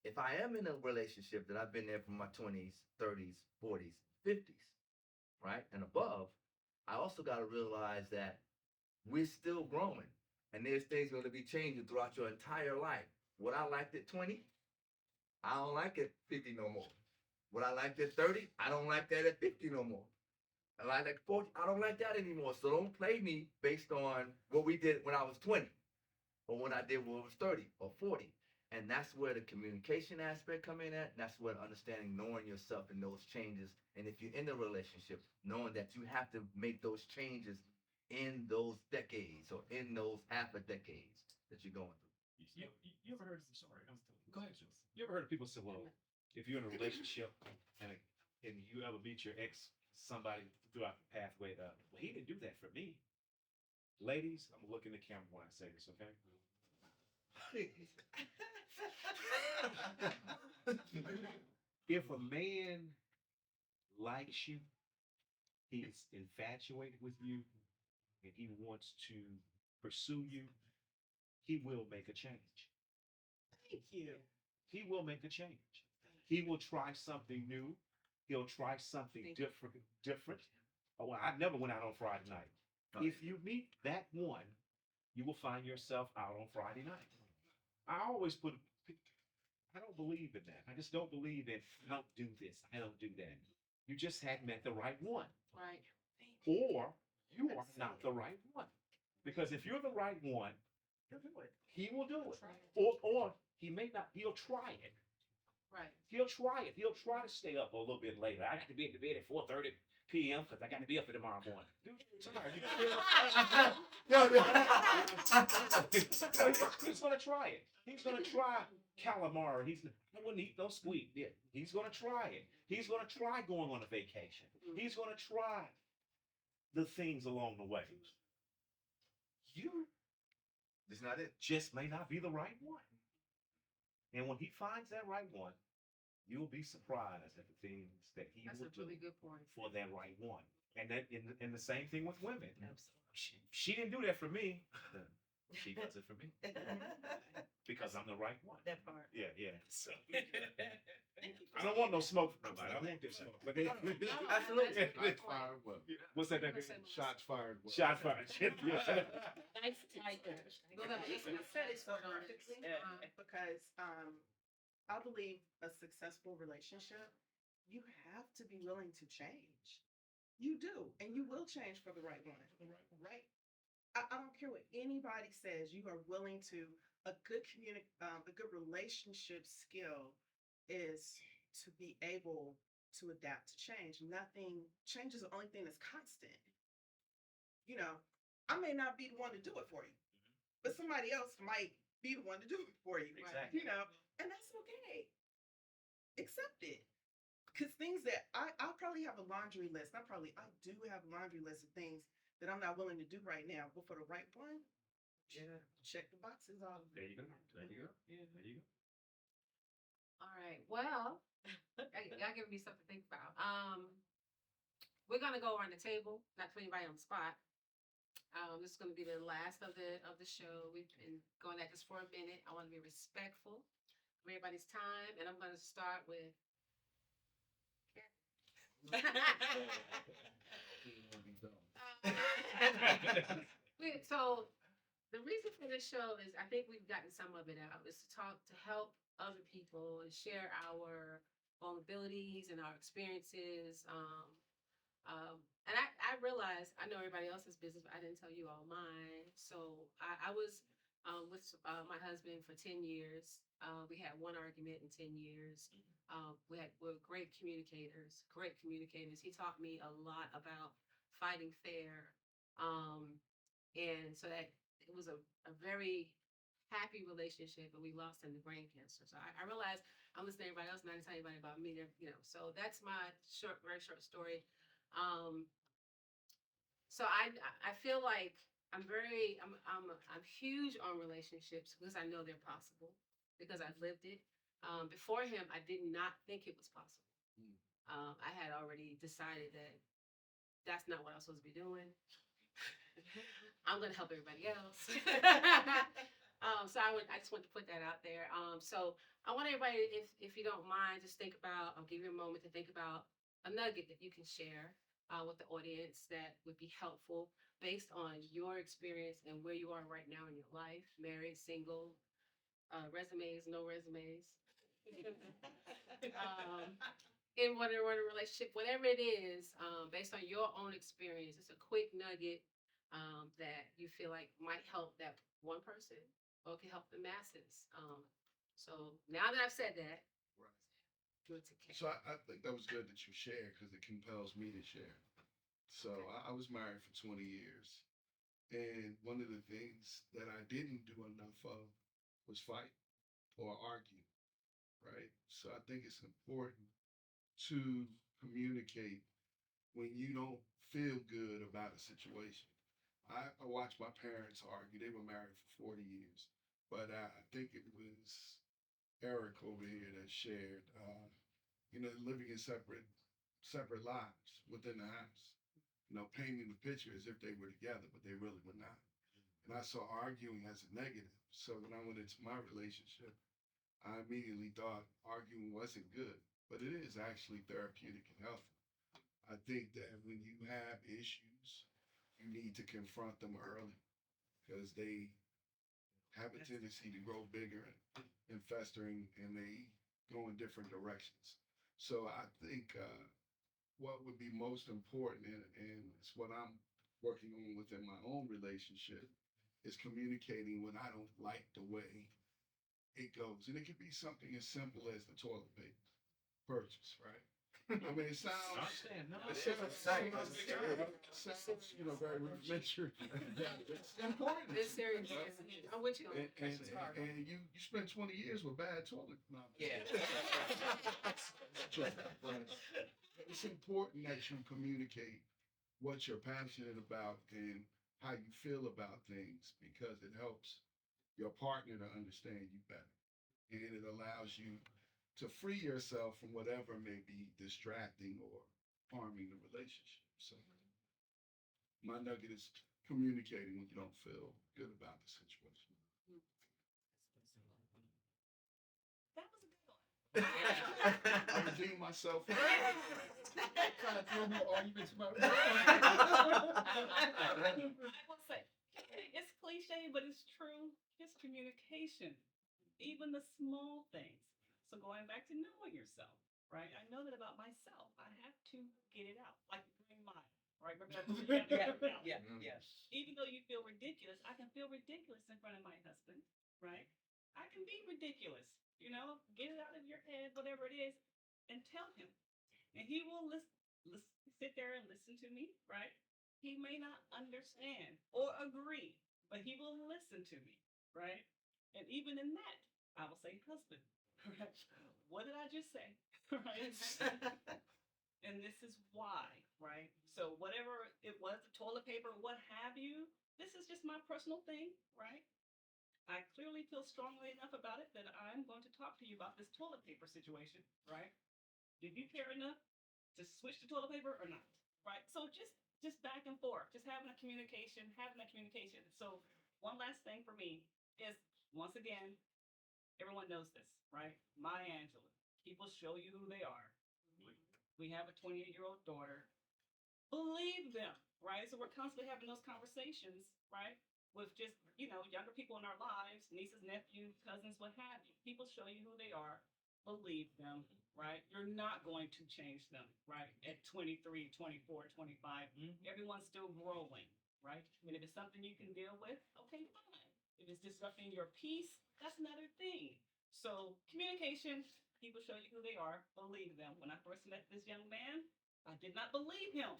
If I am in a relationship that I've been there from my 20s, 30s, 40s, 50s, right, and above, I also got to realize that we're still growing and there's things going to be changing throughout your entire life. What I liked at 20, I don't like at 50 no more. What I liked at 30, I don't like that at 50 no more. I like 40, I don't like that anymore. So don't play me based on what we did when I was 20 or what I did when I was 30 or 40. And that's where the communication aspect come in at. And that's where understanding, knowing yourself and those changes. And if you're in a relationship, knowing that you have to make those changes in those decades or in those half a decades that you're going through. You ever heard? Sorry, go ahead, Jules. You ever heard of people say, "Well, if you're in a relationship and you ever meet your ex, somebody throughout the pathway, well, he didn't do that for me." Ladies, I'm looking at the camera when I say this, okay? If a man likes you, he's infatuated with you, and he wants to pursue you, he will make a change. Thank you. He will make a change. He will try something new. He'll try something different. Oh, well, I never went out on Friday night. If you meet that one, you will find yourself out on Friday night. I always I don't believe in that. I just don't believe in, I don't do this, I don't do that. You just hadn't met the right one. Right. Or you are not the right one. Because if you're the right one, He'll do it. he will do it. Right. Or he may not, he'll try it. Right. He'll try it. He'll try to stay up a little bit later. I got to be in the bed at 4:30 p.m. because I got to be up in tomorrow morning. Dude, he's gonna try it. He's gonna try calamari. I wouldn't eat no squid. Yeah, he's gonna try it. He's gonna try going on a vacation. He's gonna try the things along the way. You That's not it. just may not be the right one. And when he finds that right one, you'll be surprised at the things that he That's will a do really good point. for that right one. And that in the same thing with women. Absolutely. She didn't do that for me. She does it for me because I'm the right one. That part. Yeah. So I don't want no smoke from nobody. I want this smoke. But Absolutely. Shots fired well. What's that? Shots fired well. Shot fired. Yeah. Nice tighter. Go ahead. I said it so perfectly Yeah. because I believe a successful relationship, you have to be willing to change. You do, and you will change for the right one, right? I don't care what anybody says. You are willing to. A good relationship skill is to be able to adapt to change. Change is the only thing that's constant. You know, I may not be the one to do it for you, but somebody else might be the one to do it for you. Exactly. You know, and that's okay. Accept it. Because things that I'll probably have a laundry list. I do have a laundry list of things that I'm not willing to do right now, but for the right one, check the boxes off. There you go. There you go. Yeah, there you go. All right. Well, y'all giving me something to think about. We're gonna go around the table, not put anybody on the spot. This is gonna be the last of the show. We've been going at this for a minute. I want to be respectful of everybody's time, and I'm gonna start with. So the reason for this show is I think we've gotten some of it out. Is to talk to help other people and share our vulnerabilities and our experiences. And I realized I know everybody else's business, but I didn't tell you all mine. So I was with my husband for 10 years. We had one argument in 10 years. We're great communicators, He taught me a lot about fighting fair. And so that it was a very happy relationship, but we lost him to brain cancer. So I realized I'm listening to everybody else, not to tell anybody about me. So that's my very short story. So I feel like I'm huge on relationships because I know they're possible because I've lived it. Before him, I did not think it was possible. I had already decided that that's not what I was supposed to be doing. I'm going to help everybody else. So I just want to put that out there. So I want everybody, if you don't mind, just think about, I'll give you a moment to think about a nugget that you can share with the audience that would be helpful based on your experience and where you are right now in your life, married, single, resumes, no resumes. In one relationship, whatever it is, based on your own experience, it's a quick nugget that you feel like might help that one person or can help the masses. So now that I've said that, Right. do it to Kay. So I think that was good that you shared because it compels me to share. So I was married for 20 years. And one of the things that I didn't do enough of was fight or argue, right? So I think it's important to communicate when you don't feel good about a situation. I watched my parents argue. They were married for 40 years. But I think it was Eric over here that shared, living in separate lives within the house. Painting the picture as if they were together, but they really were not. And I saw arguing as a negative. So when I went into my relationship, I immediately thought arguing wasn't good, but it is actually therapeutic and healthy. I think that when you have issues, you need to confront them early because they have a tendency to grow bigger and festering, and they go in different directions. So I think what would be most important, and it's what I'm working on within my own relationship, is communicating when I don't like the way it goes. And it could be something as simple as the toilet paper purchase, right? I mean, it sounds, very rudimentary. It's important. This serious. I'm with you. And you spend 20 years with bad toilet. No. Yeah. It's important that you communicate what you're passionate about and how you feel about things because it helps your partner to understand you better. And it allows you to free yourself from whatever may be distracting or harming the relationship. So my nugget is communicating when you don't feel good about the situation. That was a good one. I redeem myself. Kind of throw more arguments about I will say, it's cliche, but it's true. It's communication, even the small things. So going back to knowing yourself, right? I know that about myself. I have to get it out, like bring mine, right? Remember that? Yeah. Even though you feel ridiculous, I can feel ridiculous in front of my husband, right? I can be ridiculous, get it out of your head, whatever it is, and tell him. And he will sit there and listen to me, right? He may not understand or agree, but he will listen to me, right? And even in that, I will say, husband, right? What did I just say? Right? And this is why, right? So whatever it was, the toilet paper, what have you, this is just my personal thing, right? I clearly feel strongly enough about it that I'm going to talk to you about this toilet paper situation, right? Did you care enough to switch the toilet paper or not? Right? So just back and forth, just having that communication. So one last thing for me is, once again, everyone knows this, right? Maya Angelou. People show you who they are. We have a 28-year-old daughter. Believe them, right? So we're constantly having those conversations, right? With just, younger people in our lives, nieces, nephews, cousins, what have you. People show you who they are. Believe them, right? You're not going to change them, right? At 23, 24, 25. Everyone's still growing, right? And if it's something you can deal with, okay, fine. If it's disrupting your peace, that's another thing. So communication, people show you who they are, believe them. When I first met this young man, I did not believe him.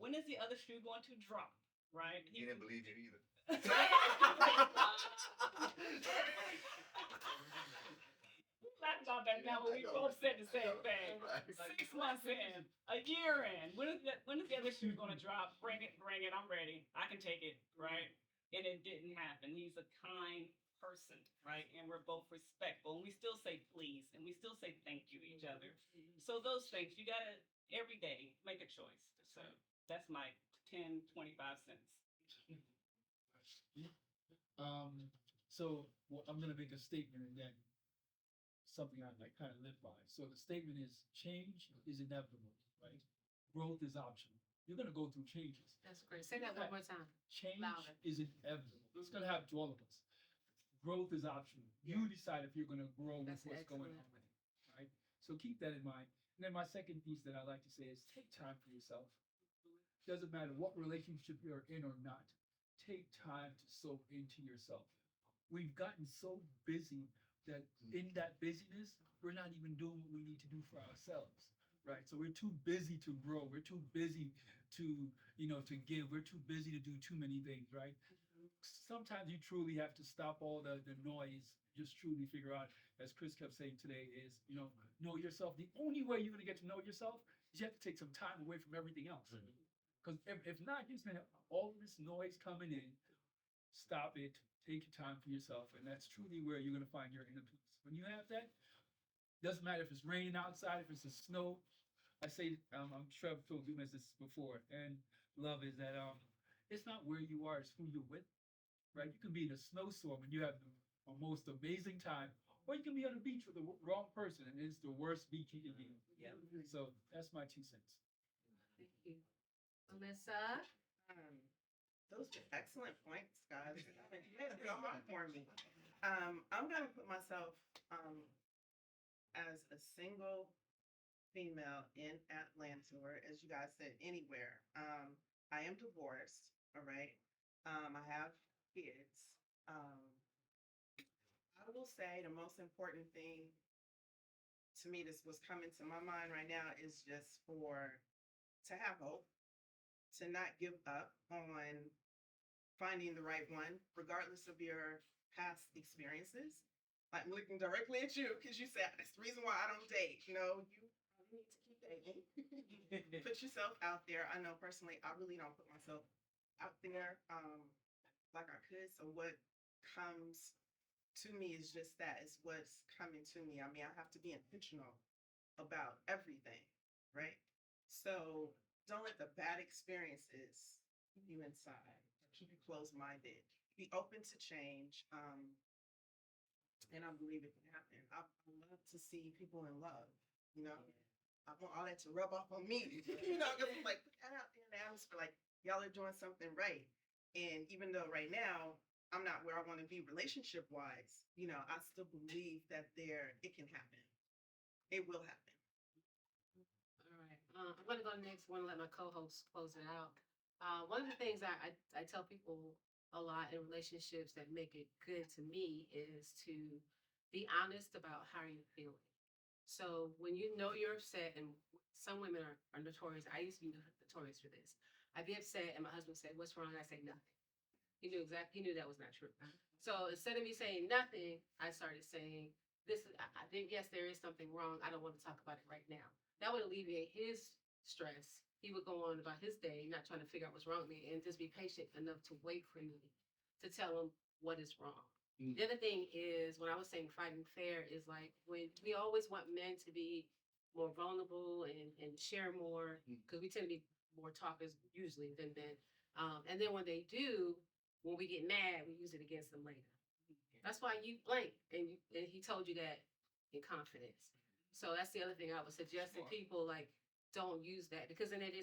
when is the other shoe going to drop? Right? He didn't believe you either. Laugh about that now, but we both said the same thing. 6 months in, a year in, when is the other shoe gonna drop? Bring it, I'm ready. I can take it, right? And it didn't happen. He's a kind person, right? And we're both respectful. And we still say please and we still say thank you to each other. So those things, you gotta every day make a choice. So that's my 10, 25 cents. So I'm gonna make a statement and then something I like kind of live by. So the statement is change is inevitable, right? Growth is optional. You're gonna go through changes. That's great. Say that one more time. Change Louder. is inevitable. It's gonna happen to all of us. Growth is optional. You decide if you're gonna grow with That's what's going excellent. on, right? So keep that in mind. And then my second piece that I like to say is take time for yourself. Doesn't matter what relationship you're in or not. Take time to soak into yourself. We've gotten so busy that in that busyness, we're not even doing what we need to do for ourselves, right? So we're too busy to grow. We're too busy to, to give. We're too busy to do too many things, right? Sometimes you truly have to stop all the noise, just truly figure out, as Chris kept saying today, is, know yourself. The only way you're gonna get to know yourself is you have to take some time away from everything else. Because if not, you're gonna have all this noise coming in. Stop it. Take your time for yourself, and that's truly where you're gonna find your inner peace. When you have that, doesn't matter if it's raining outside, if it's a snow. I say, I'm sure I've told you this before, and love is that it's not where you are, it's who you're with, right? You can be in a snowstorm and you have the most amazing time, or you can be on the beach with the wrong person, and it's the worst beach you can be. Yeah. So that's my 2 cents. Thank you. Alyssa? Those are excellent points, guys. You made a good one for me. I'm gonna put myself as a single female in Atlanta, or as you guys said, anywhere. I am divorced, all right. I have kids. I will say the most important thing to me, this was coming to my mind right now, is just to have hope, to not give up on finding the right one, regardless of your past experiences. Like, I'm looking directly at you because you said that's the reason why I don't date. You probably need to keep dating. Put yourself out there. I know personally, I really don't put myself out there like I could. So what comes to me is just that. It's what's coming to me. I mean, I have to be intentional about everything, right? So don't let the bad experiences keep you inside, keep you closed-minded. Be open to change, and I believe it can happen. I love to see people in love, I want all that to rub off on me, because I'm like, put that out there in the atmosphere, like, y'all are doing something right. And even though right now, I'm not where I want to be relationship-wise, I still believe that it can happen. It will happen. All right. I'm going to go next. I want to let my co-host close it out. One of the things I tell people a lot in relationships that make it good to me is to be honest about how you're feeling. So when you know you're upset, and some women are notorious. I used to be notorious for this. I'd be upset and my husband said, "What's wrong?" I say nothing. He knew that was not true. So instead of me saying nothing, I started saying, I think, yes, there is something wrong. I don't want to talk about it right now. That would alleviate his stress. He would go on about his day, not trying to figure out what's wrong with me, and just be patient enough to wait for me to tell him what is wrong. The other thing is, when I was saying fighting fair, is like, when we always want men to be more vulnerable and share more, because we tend to be more talkers usually than men. And then when they do, when we get mad, we use it against them later. That's why you blank, and he told you that in confidence. So that's the other thing I would suggest to people, like, don't use that, because then they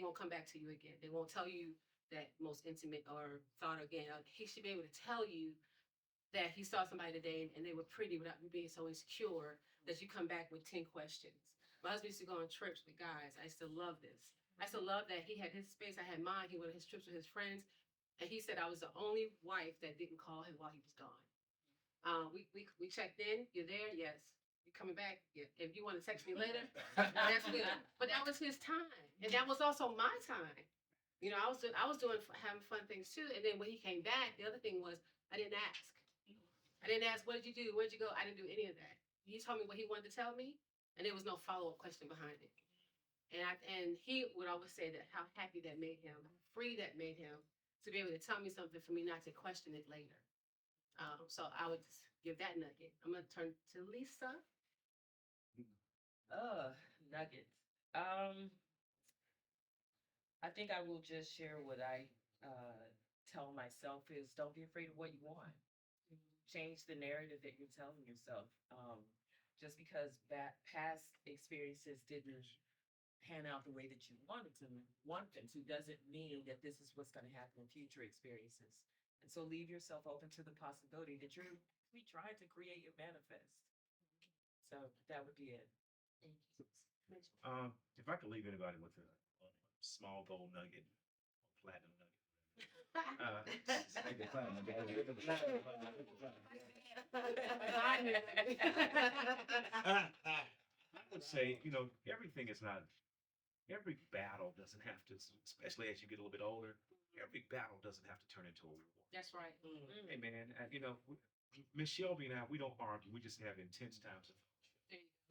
won't come back to you again. They won't tell you that most intimate or thought again. He should be able to tell you that he saw somebody today and they were pretty without you being so insecure that you come back with 10 questions. My husband used to go on trips with guys. I used to love this. I used to love that he had his space, I had mine. He went on his trips with his friends. And he said I was the only wife that didn't call him while he was gone. We checked in. You're there? Yes. You coming back? Yeah. If you want to text me later, that's good. But that was his time. And that was also my time. You know, I was doing having fun things too. And then when he came back, the other thing was I didn't ask. I didn't ask, what did you do? Where'd you go? I didn't do any of that. He told me what he wanted to tell me, and there was no follow up question behind it. And he would always say that how happy that made him, free that made him to be able to tell me something for me not to question it later. So I would just give that nugget. I'm gonna turn to Lisa. Nuggets. I think I will just share what I tell myself is don't be afraid of what you want. Change the narrative that you're telling yourself. Just because past experiences didn't pan out the way that you want them to doesn't mean that this is what's going to happen in future experiences. And so leave yourself open to the possibility that we tried to create your manifest. So that would be it. If I could leave anybody with a small gold nugget, platinum nugget. Make it fun. I would say, you know, everything is not, every battle doesn't have to, especially as you get a little bit older, every battle doesn't have to turn into a war. That's right. Hey man, you know, Miss Shelby and I, we don't argue, we just have intense times of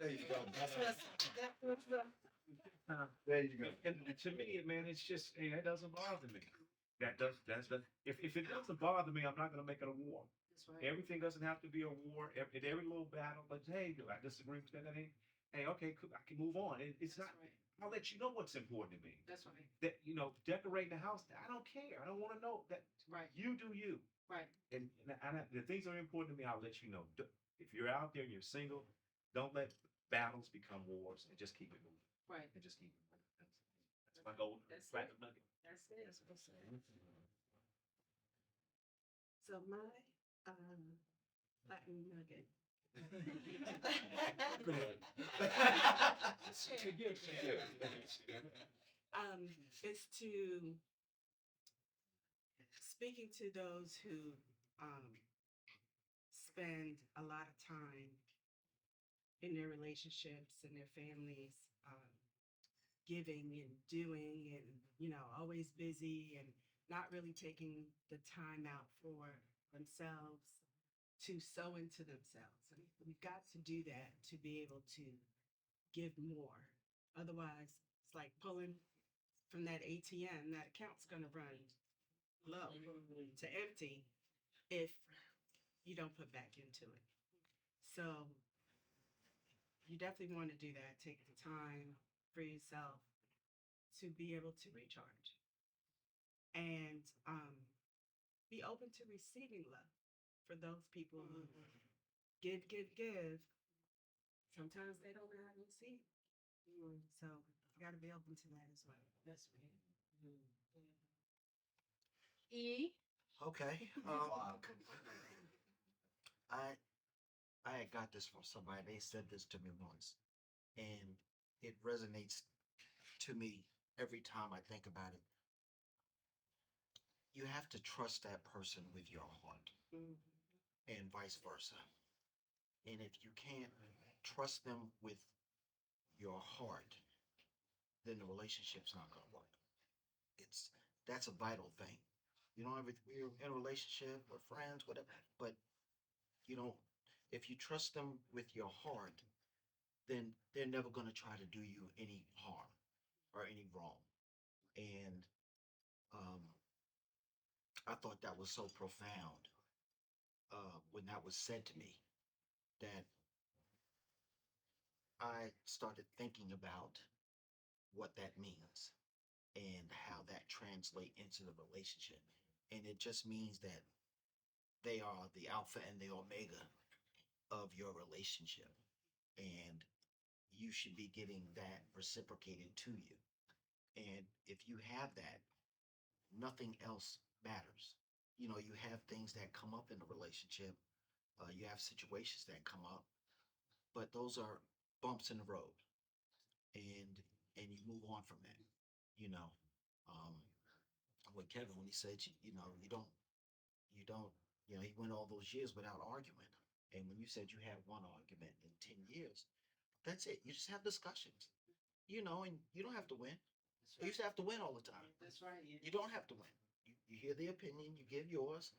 There you go. Uh, There you go. And to me, man, it's just, hey, that doesn't bother me. That's the, if it doesn't bother me, I'm not gonna make it a war. That's right. Everything doesn't have to be a war. Every little battle, but hey, do I disagree with that? Hey, okay, cool, I can move on. It's not. That's right. I'll let you know what's important to me. That's right. That, you know, decorating the house. I don't care. I don't want to know that. Right. You do you. Right. And the things that are important to me, I'll let you know. If you're out there and you're single, don't let battles become wars, and just keep it moving. Right. And just keep it moving. That's my goal. That's Platinum nugget. That's it. That's what I'm saying. So my platinum nugget is to speaking to those who spend a lot of time in their relationships and their families, giving and doing and, you know, always busy and not really taking the time out for themselves to sow into themselves. And we've got to do that to be able to give more. Otherwise, it's like pulling from that ATM, that account's going to run low to empty if you don't put back into it. So you definitely want to do that. Take the time for yourself to be able to recharge and be open to receiving love for those people who give. Sometimes they don't know how to receive. So you got to be open to that as well. That's right. E. Okay. I had got this from somebody. They said this to me once, and it resonates to me every time I think about it. You have to trust that person with your heart, and vice versa. And if you can't trust them with your heart, then the relationship's not gonna work. That's a vital thing. You don't ever you're in a relationship or friends, whatever, but you don't. If you trust them with your heart, then they're never gonna try to do you any harm or any wrong. And I thought that was so profound when that was said to me that I started thinking about what that means and how that translate into the relationship. And it just means that they are the alpha and the omega of your relationship. And you should be getting that reciprocated to you. And if you have that, nothing else matters. You know, you have things that come up in a relationship, you have situations that come up, but those are bumps in the road, and you move on from that. You know, with Kevin when he said, you don't, you know, he went all those years without arguing, and when you said you had one argument in 10 years, that's it. You just have discussions, you know, and you don't have to win. You used to have to win all the time. That's right. You don't have to win. You hear the opinion, you give yours,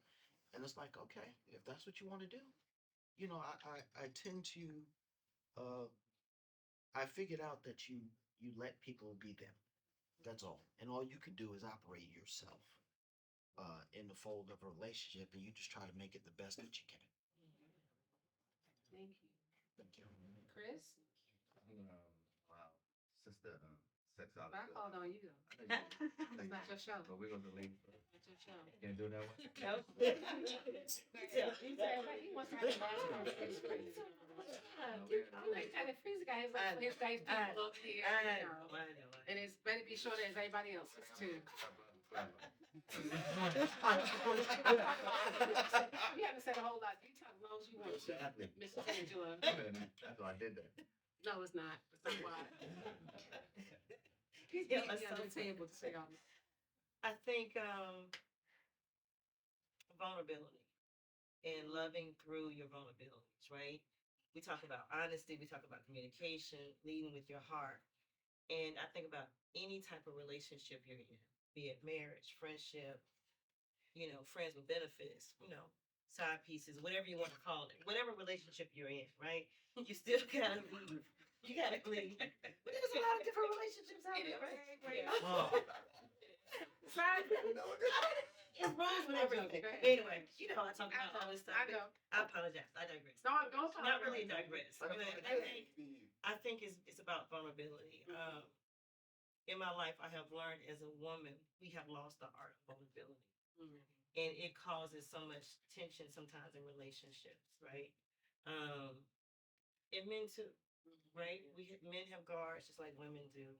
and it's like, okay, if that's what you want to do. You know, I tend to, uh, I figured out that you let people be them. That's all. And all you can do is operate yourself in the fold of a relationship, and you just try to make it the best that you can. Thank you. Thank you. Chris? Wow, sister, sexology. I called on you though. I know you- It's not your show. But we're gonna leave. It's your show. Can't do that one. He said, he wants to have a last conversation. And the freezer guy is like, his guy's people up here. I you know, know. I know. And it's better be short as everybody else's too. You haven't said a whole lot. You talk as long as you want to, Mrs. Angela. That's why I did that. No, it's not. It's not why. He's Yeah, beating me on the that's so table to say all this. I think vulnerability and loving through your vulnerabilities, right? We talk about honesty, we talk about communication, leading with your heart. And I think about any type of relationship you're in, be it marriage, friendship, friends with benefits, side pieces, whatever you want to call it, whatever relationship you're in, right? You still gotta be, you gotta be. But there's a lot of different relationships out there, right? Oh. Side it's rules with everything. Go ahead. Anyway, I talk about all this stuff. I know. I apologize. I digress. No, go for Not it. really digress. But I think it's about vulnerability. In my life, I have learned as a woman, we have lost the art of vulnerability. Mhm. And it causes so much tension sometimes in relationships, right? And men too, right? Men have guards just like women do,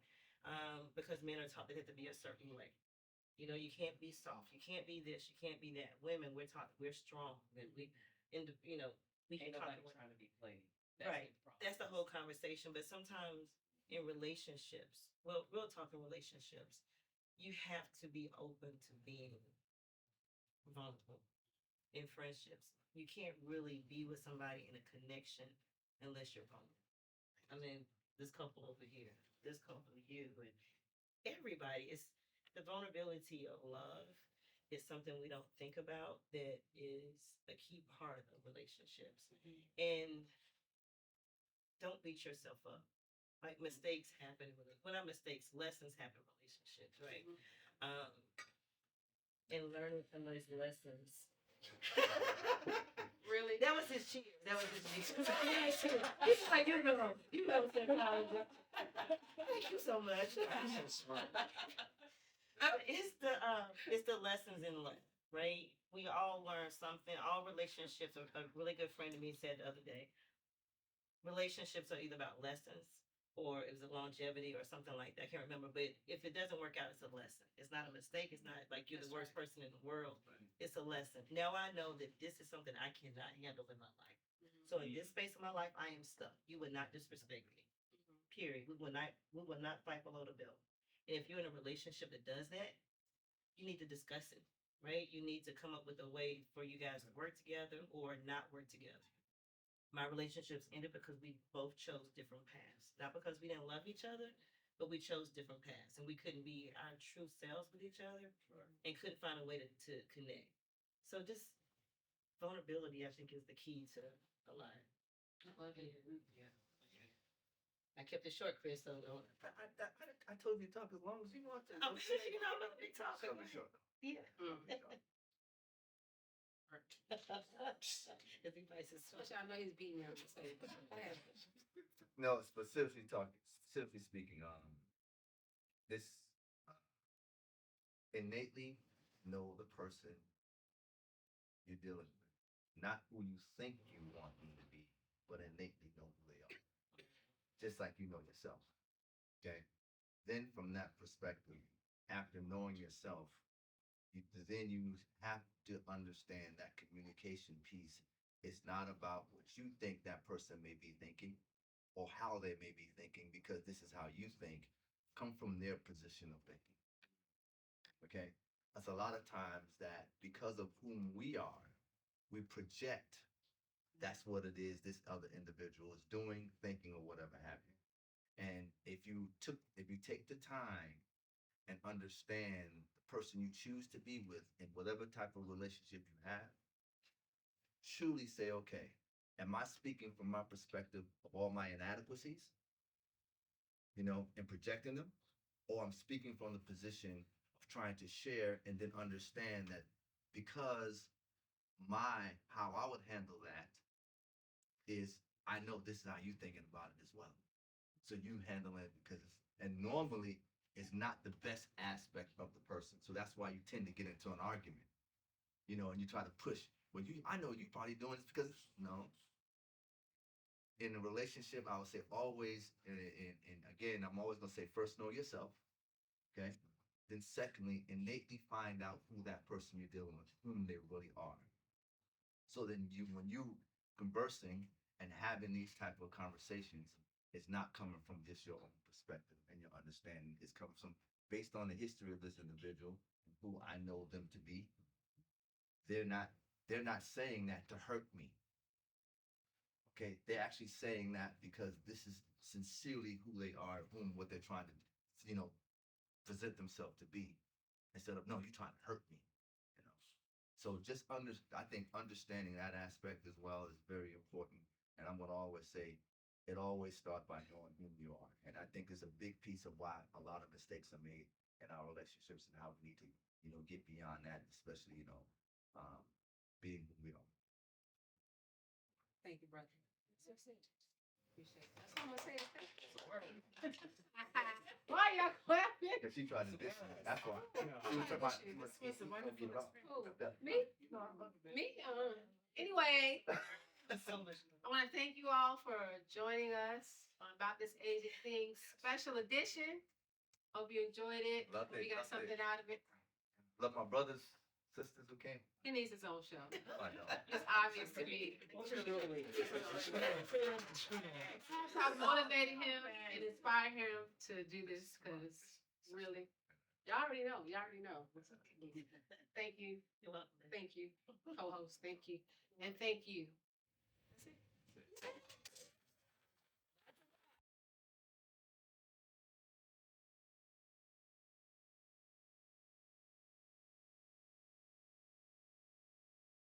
because men are taught they have to be a certain way. You can't be soft. You can't be this. You can't be that. Women, we're taught we're strong. That we can Ain't talk nobody to trying to be played. Right. That's the whole conversation. But sometimes in relationships, well, real talk in relationships, you have to be open to being vulnerable. In friendships, you can't really be with somebody in a connection unless you're vulnerable. I mean, this couple over here, this couple, you, and everybody. It's the vulnerability of love is something we don't think about that is a key part of relationships. And don't beat yourself up. Like mistakes happen. Well, not mistakes, lessons happen in relationships, right? And learning from those lessons. Really? That was his cheer. That was his cheer. He's like, you know, psychology. Thank you so much. It's the lessons in life, right? We all learn something. All relationships. A really good friend of me said the other day, relationships are either about lessons or it was a longevity or something like that. I can't remember, but if it doesn't work out, it's a lesson. It's not a mistake. It's not like you're the worst person in the world. It's a lesson. Now I know that this is something I cannot handle in my life. So in this space of my life, I am stuck. You would not disrespect me. Period. We will not fight below the belt. And if you're in a relationship that does that, you need to discuss it, right? You need to come up with a way for you guys to work together or not work together. My relationships ended because we both chose different paths. Not because we didn't love each other, but we chose different paths. And we couldn't be our true selves with each other and couldn't find a way to connect. So just vulnerability, I think, is the key to a lot. I love it. Yeah. I kept it short, Chris, so don't. I told you to talk as long as you want to. I'm a big talker. Cut me short. Yeah. Mm. His advice is Which I know he's beating me on the table. Go ahead. No, specifically speaking, this innately know the person you're dealing with, not who you think you want them to be, but innately know who they are, just like you know yourself. Okay. Then from that perspective, after knowing yourself, then you have to understand that communication piece is not about what you think that person may be thinking or how they may be thinking, because this is how you think, come from their position of thinking. Okay? That's a lot of times that because of whom we are, we project that's what it is this other individual is doing, thinking, or whatever have you. And if you take the time understand the person you choose to be with in whatever type of relationship you have, truly say, okay, am I speaking from my perspective of all my inadequacies, and projecting them? Or I'm speaking from the position of trying to share and then understand that because how I would handle that is I know this is how you thinking about it as well. So you handle it and normally it's not the best aspect of the person. So that's why you tend to get into an argument, and you try to push. Well, I know you probably doing this because no. In a relationship, I would say always, and again, I'm always gonna say first know yourself, okay? Then secondly, innately find out who that person you're dealing with, whom they really are. So then when you conversing and having these type of conversations, it's not coming from just your own perspective and your understanding. It's coming from based on the history of this individual, who I know them to be. They're not saying that to hurt me. Okay, they're actually saying that because this is sincerely who they are, what they're trying to, present themselves to be, instead of no, you're trying to hurt me. So I think understanding that aspect as well is very important. And I'm gonna always say, it always starts by knowing who you are. And I think it's a big piece of why a lot of mistakes are made in our relationships and how we need to, get beyond that, especially, being who we are. Thank you, brother. Appreciate it. That's all I'm gonna say. Why y'all clapping? Because she tried to dish me. That's why. She was talking about she was This was a wonderful get it off. experience. Me? Anyway, So much. I want to thank you all for joining us on About This Aging Thing special edition. Hope you enjoyed it. Love Hope you it, got love something it. out of it. Love my brothers, sisters who came. He needs his own show. I know. It's obvious to me. I motivated him and inspired him to do this because really, y'all already know. Thank you. You're welcome. Thank you. Co-host, thank you. And thank you. That's it.